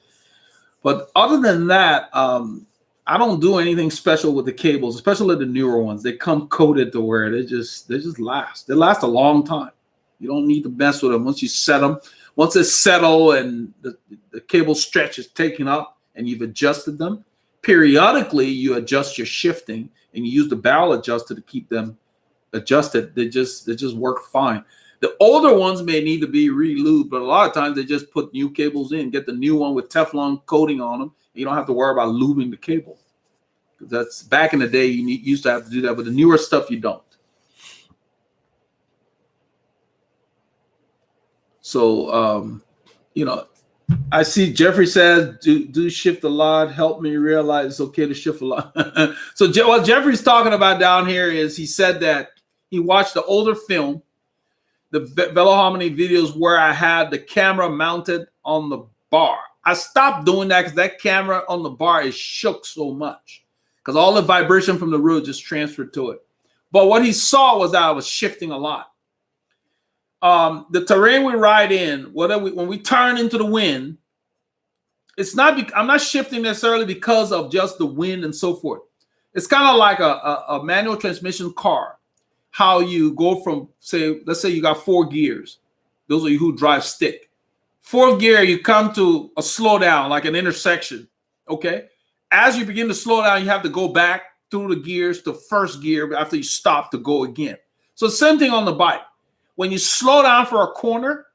But other than that, I don't do anything special with the cables, especially the newer ones. They come coated to where they just last. They last a long time. You don't need to mess with them. Once you set them, once it's settled and the cable stretch is taken up and you've adjusted them, periodically you adjust your shifting and you use the barrel adjuster to keep them adjusted. They just work fine. The older ones may need to be re-lubed, but a lot of times they just put new cables in, get the new one with Teflon coating on them. You don't have to worry about lubing the cable That's back in the day. You used to have to do that, but the newer stuff you don't. So, you know, I see Jeffrey says, do shift a lot. Help me realize it's okay to shift a lot. So what Jeffrey's talking about down here is he said that he watched the older film, the Veloharmony videos where I had the camera mounted on the bar. I stopped doing that because that camera on the bar is shook so much because all the vibration from the road just transferred to it. But what he saw was that I was shifting a lot. The terrain we ride in, when we turn into the wind, it's not. I'm not shifting necessarily because of just the wind and so forth. It's kind of like a manual transmission car. How you go from, let's say you got 4 gears. Those of you who drive stick. 4th gear, you come to a slowdown, like an intersection. Okay. As you begin to slow down, you have to go back through the gears to 1st gear after you stop to go again. So same thing on the bike. When you slow down for a corner,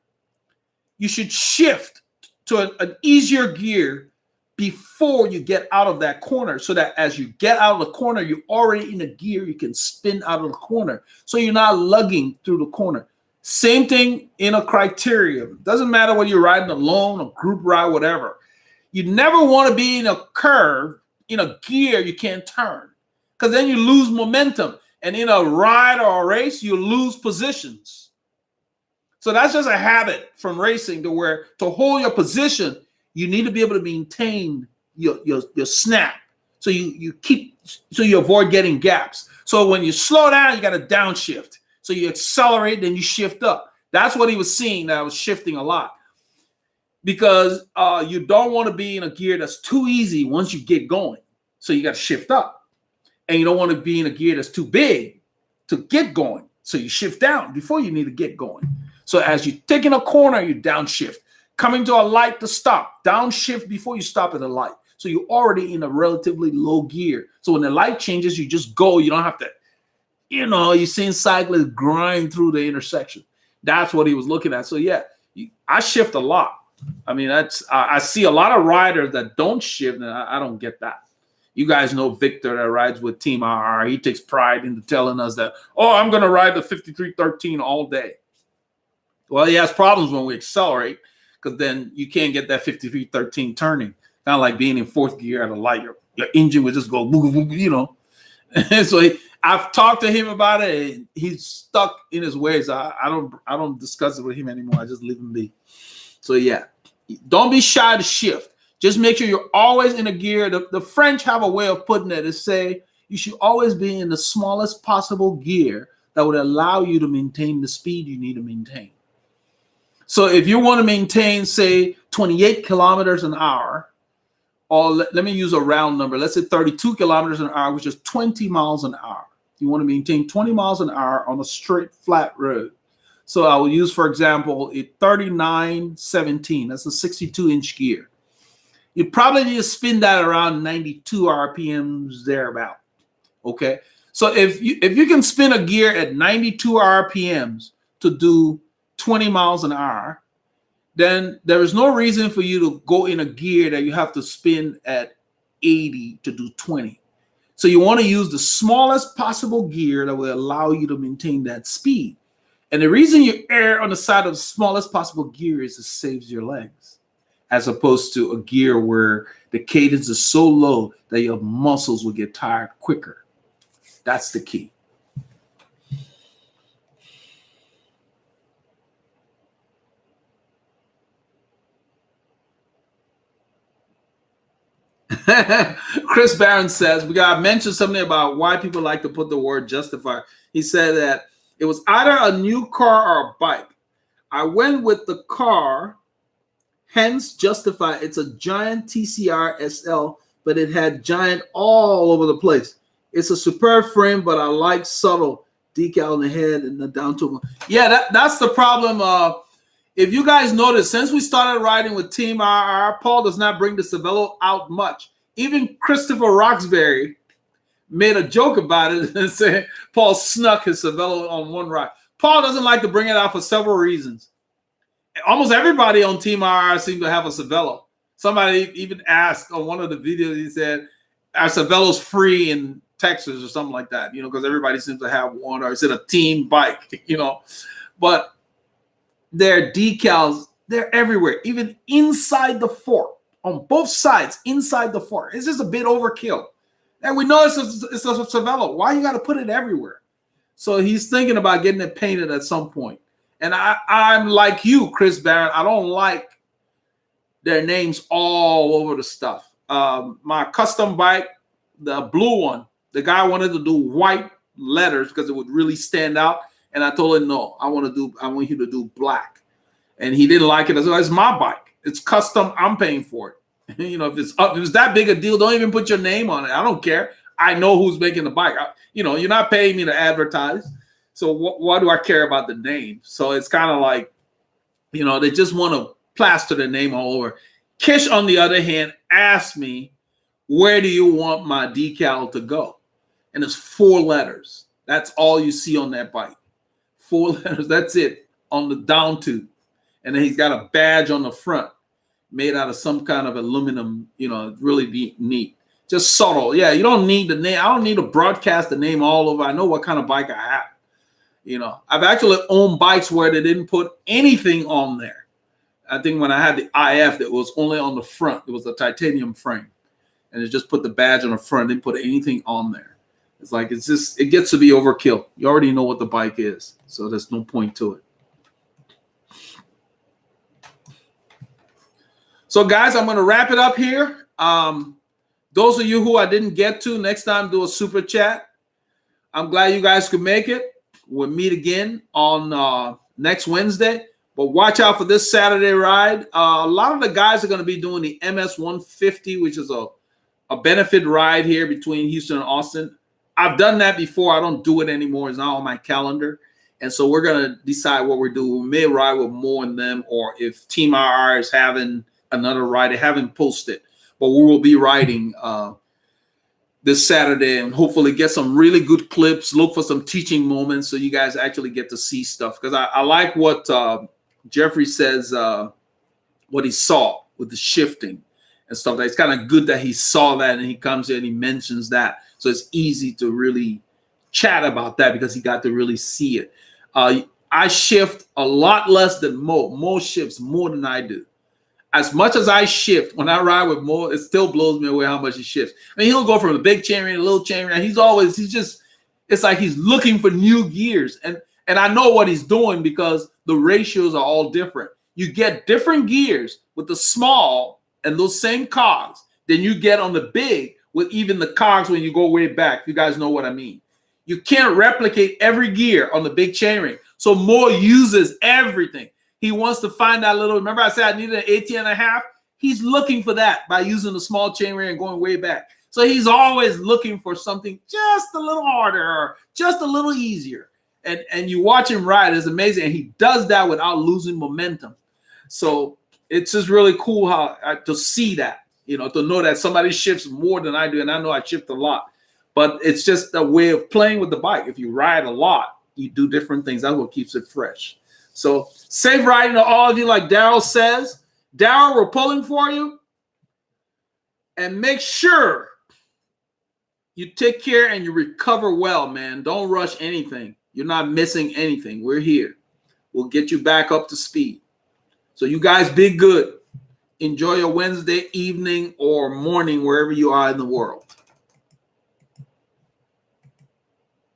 you should shift to an easier gear before you get out of that corner, so that as you get out of the corner, you're already in a gear you can spin out of the corner. So you're not lugging through the corner. Same thing in a criterium. Doesn't matter whether you're riding alone, a group ride, whatever. You never want to be in a curve, in a gear you can't turn, because then you lose momentum. And in a ride or a race, you lose positions. So that's just a habit from racing, to where to hold your position, you need to be able to maintain your snap. So you avoid getting gaps. So when you slow down, you got to downshift. So you accelerate, then you shift up. That's what he was seeing, that I was shifting a lot. Because you don't want to be in a gear that's too easy once you get going. So you got to shift up. And you don't want to be in a gear that's too big to get going. So you shift down before you need to get going. So as you take in a corner, you downshift. Coming to a light to stop, downshift before you stop at a light. So you're already in a relatively low gear. So when the light changes, you just go. You don't have to, you're seeing cyclists grind through the intersection. That's what he was looking at. So yeah, I shift a lot. I mean, I see a lot of riders that don't shift, and I don't get that. You guys know Victor that rides with Team RR. He takes pride in telling us that, I'm going to ride the 5313 all day. Well, he has problems when we accelerate, because then you can't get that 5313 turning. Kind of like being in 4th gear at a light. Your engine would just go, And so I've talked to him about it. And he's stuck in his ways. I don't discuss it with him anymore. I just leave him be. So yeah, don't be shy to shift. Just make sure you're always in a gear. The French have a way of putting it to say you should always be in the smallest possible gear that would allow you to maintain the speed you need to maintain. So if you want to maintain, say, 28 kilometers an hour, or let me use a round number. Let's say 32 kilometers an hour, which is 20 miles an hour. You want to maintain 20 miles an hour on a straight, flat road. So I will use, for example, a 3917. That's a 62-inch gear. You probably need to spin that around 92 RPMs thereabout. Okay. So if you can spin a gear at 92 RPMs to do 20 miles an hour, then there is no reason for you to go in a gear that you have to spin at 80 to do 20. So you want to use the smallest possible gear that will allow you to maintain that speed. And the reason you err on the side of the smallest possible gear is it saves your legs, as opposed to a gear where the cadence is so low that your muscles will get tired quicker. That's the key. Chris Barron says, we got to mention something about why people like to put the word justify. He said that it was either a new car or a bike. I went with the car, hence justify. It's a giant TCR SL, but it had giant all over the place. It's a superb frame, but I like subtle decal on the head and the down to. Yeah, that's the problem. If you guys notice, since we started riding with Team RR, Paul does not bring the Cervelo out much. Even Christopher Roxbury made a joke about it and said Paul snuck his Cervelo on one ride. Paul doesn't like to bring it out for several reasons. Almost everybody on Team RR seemed to have a Cervelo. Somebody even asked on one of the videos, he said, I said Velo's free in Texas or something like that, you know, because everybody seems to have one, or is it a team bike, you know? But their decals, they're everywhere, even inside the fork, on both sides, inside the fork. It's just a bit overkill. And we know it's a Velo. Why you got to put it everywhere? So he's thinking about getting it painted at some point. And I'm like you, Chris Barron. I don't like their names all over the stuff. My custom bike, the blue one, the guy wanted to do white letters because it would really stand out. And I told him, no, I want you to do black. And he didn't like it. I said, it's my bike. It's custom. I'm paying for it. You know, if it's that big a deal, don't even put your name on it. I don't care. I know who's making the bike. You know, you're not paying me to advertise. So why do I care about the name? So it's kind of like, you know, they just want to plaster the name all over. Kish, on the other hand, asked me, where do you want my decal to go? And it's 4 letters. That's all you see on that bike. 4 letters. That's it on the down tube. And then he's got a badge on the front made out of some kind of aluminum, you know, really neat. Just subtle. Yeah, you don't need the name. I don't need to broadcast the name all over. I know what kind of bike I have. You know, I've actually owned bikes where they didn't put anything on there. I think when I had the IF, it was only on the front. It was a titanium frame. And it just put the badge on the front. Didn't put anything on there. It's like, it gets to be overkill. You already know what the bike is. So there's no point to it. So guys, I'm going to wrap it up here. Those of you who I didn't get to, next time do a super chat. I'm glad you guys could make it. We'll meet again on next Wednesday. But watch out for this Saturday ride. A lot of the guys are going to be doing the MS 150, which is a benefit ride here between Houston and Austin. I've done that before. I don't do it anymore. It's not on my calendar. And so we're going to decide what we're doing. We may ride with more in them, or if Team RR is having another ride, they haven't posted. But we will be riding this Saturday and hopefully get some really good clips, look for some teaching moments so you guys actually get to see stuff. Because I like what Jeffrey says, what he saw with the shifting and stuff. It's kind of good that he saw that and he comes here and he mentions that. So it's easy to really chat about that because he got to really see it. I shift a lot less than Mo. Mo shifts more than I do. As much as I shift, when I ride with Mo, it still blows me away how much he shifts. I mean, he'll go from a big chainring to a little chainring. It's like he's looking for new gears. And I know what he's doing because the ratios are all different. You get different gears with the small and those same cogs than you get on the big with even the cogs when you go way back. You guys know what I mean. You can't replicate every gear on the big chainring. So Mo uses everything. He wants to find that little, remember I said I needed an 18.5? He's looking for that by using the small chainring and going way back. So he's always looking for something just a little harder or just a little easier. And you watch him ride, it's amazing. And he does that without losing momentum. So it's just really cool to see that, you know, to know that somebody shifts more than I do. And I know I shift a lot. But it's just a way of playing with the bike. If you ride a lot, you do different things. That's what keeps it fresh. So safe riding to all of you, like Daryl says. Daryl, we're pulling for you. And make sure you take care and you recover well, man. Don't rush anything. You're not missing anything. We're here. We'll get you back up to speed. So you guys be good. Enjoy your Wednesday evening or morning, wherever you are in the world.